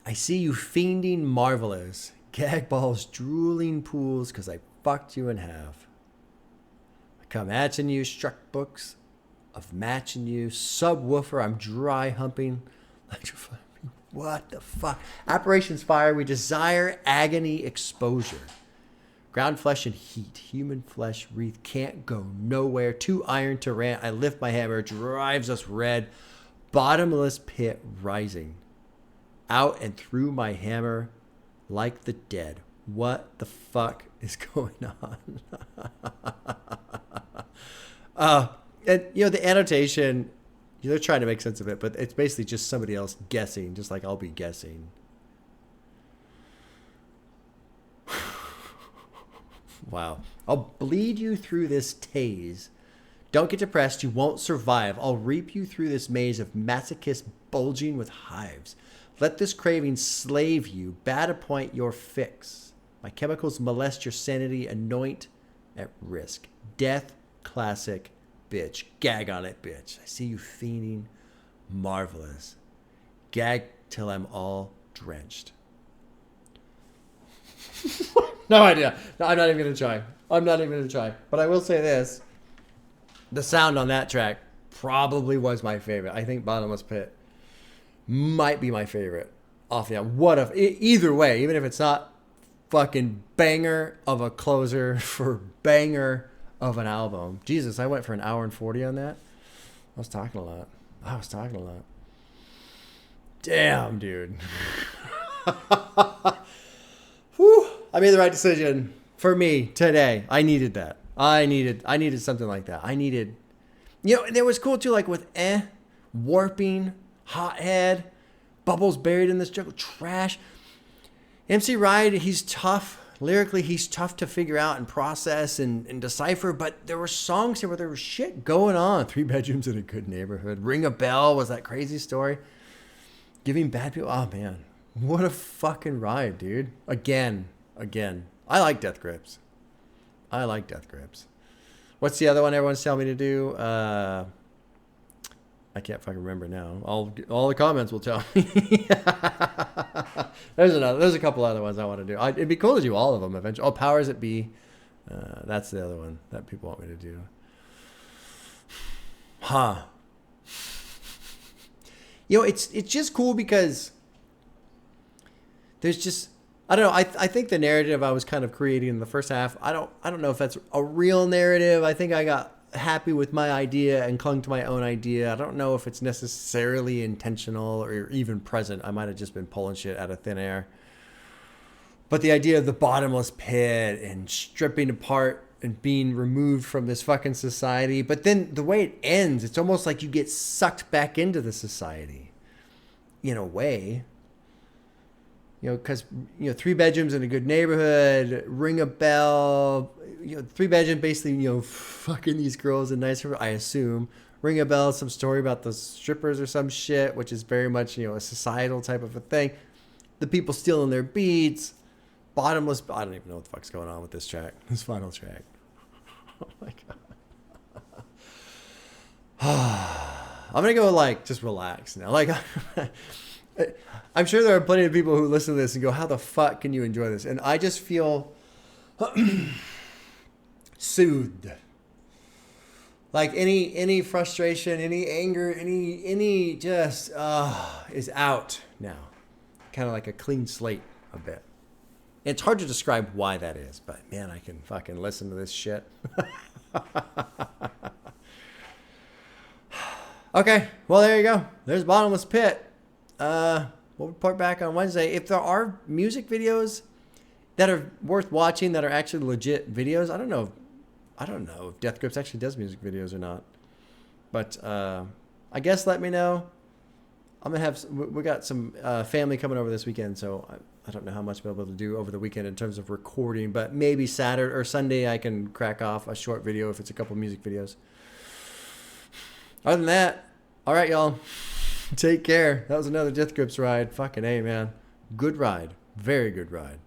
I see you fiending marvelous. Gag balls, drooling pools, cause I fucked you in half. I come atching you, struck books of matching you. Subwoofer, I'm dry humping. What the fuck? Apparitions fire, we desire agony exposure. Ground flesh and heat, human flesh wreath can't go nowhere. Too iron to rant, I lift my hammer, drives us red. Bottomless pit rising. Out and through my hammer like the dead. What the fuck is going on? And you know, the annotation, they're trying to make sense of it, but it's basically just somebody else guessing, just like I'll be guessing. Wow. I'll bleed you through this tase. Don't get depressed. You won't survive. I'll reap you through this maze of masochists bulging with hives. Let this craving slave you. Bad appoint your fix. My chemicals molest your sanity. Anoint at risk. Death classic. Bitch. Gag on it, bitch. I see you fiending. Marvelous. Gag till I'm all drenched. No idea. No, I'm not even going to try. But I will say this. The sound on that track probably was my favorite. I think Bottomless Pit might be my favorite off the album. What if, either way, even if it's not fucking banger of a closer for banger of an album. Jesus, I went for an hour and 40 on that. I was talking a lot. Damn, dude. Whew. I made the right decision for me today. I needed that. I needed something like that. I needed, you know, and it was cool too, like with warping, hothead, bubbles buried in this jungle, trash. MC Ride, he's tough. Lyrically, he's tough to figure out and process and decipher, but there were songs here where there was shit going on. 3 bedrooms in a good neighborhood. Ring a Bell was that crazy story. Giving bad people, oh man. What a fucking ride, dude. Again. I like Death Grips. What's the other one everyone's telling me to do? I can't fucking remember now. All the comments will tell me. There's a couple other ones I want to do. It'd be cool to do all of them eventually. Oh, Powers That Be. That's the other one that people want me to do. Huh. You know, it's just cool because there's just, I don't know. I think the narrative I was kind of creating in the first half, I don't know if that's a real narrative. I think I got happy with my idea and clung to my own idea. I don't know if it's necessarily intentional or even present. I might have just been pulling shit out of thin air. But the idea of the bottomless pit and stripping apart and being removed from this fucking society. But then the way it ends, it's almost like you get sucked back into the society in a way. You know, because, 3 bedrooms in a good neighborhood, ring a bell, 3 bedroom, basically, fucking these girls in nice, I assume. Ring a bell, some story about the strippers or some shit, which is very much, a societal type of a thing. The people stealing their beats. Bottomless, I don't even know what the fuck's going on with this track, this final track. Oh my God. I'm going to go, just relax now. I'm sure there are plenty of people who listen to this and go, how the fuck can you enjoy this? And I just feel soothed. Like any frustration, any anger, any just is out now. Kind of like a clean slate a bit. It's hard to describe why that is, but man, I can fucking listen to this shit. Okay, well, there you go. There's Bottomless Pit. We'll report back on Wednesday. If there are music videos that are worth watching, that are actually legit videos. I don't know if Death Grips actually does music videos or not. But I guess let me know. I'm gonna have we got some family coming over this weekend, so I don't know how much I'll be able to do over the weekend in terms of recording. But maybe Saturday or Sunday I can crack off a short video if it's a couple music videos. Other than that, all right, y'all. Take care. That was another Death Grips ride. Fucking A, man. Good ride. Very good ride.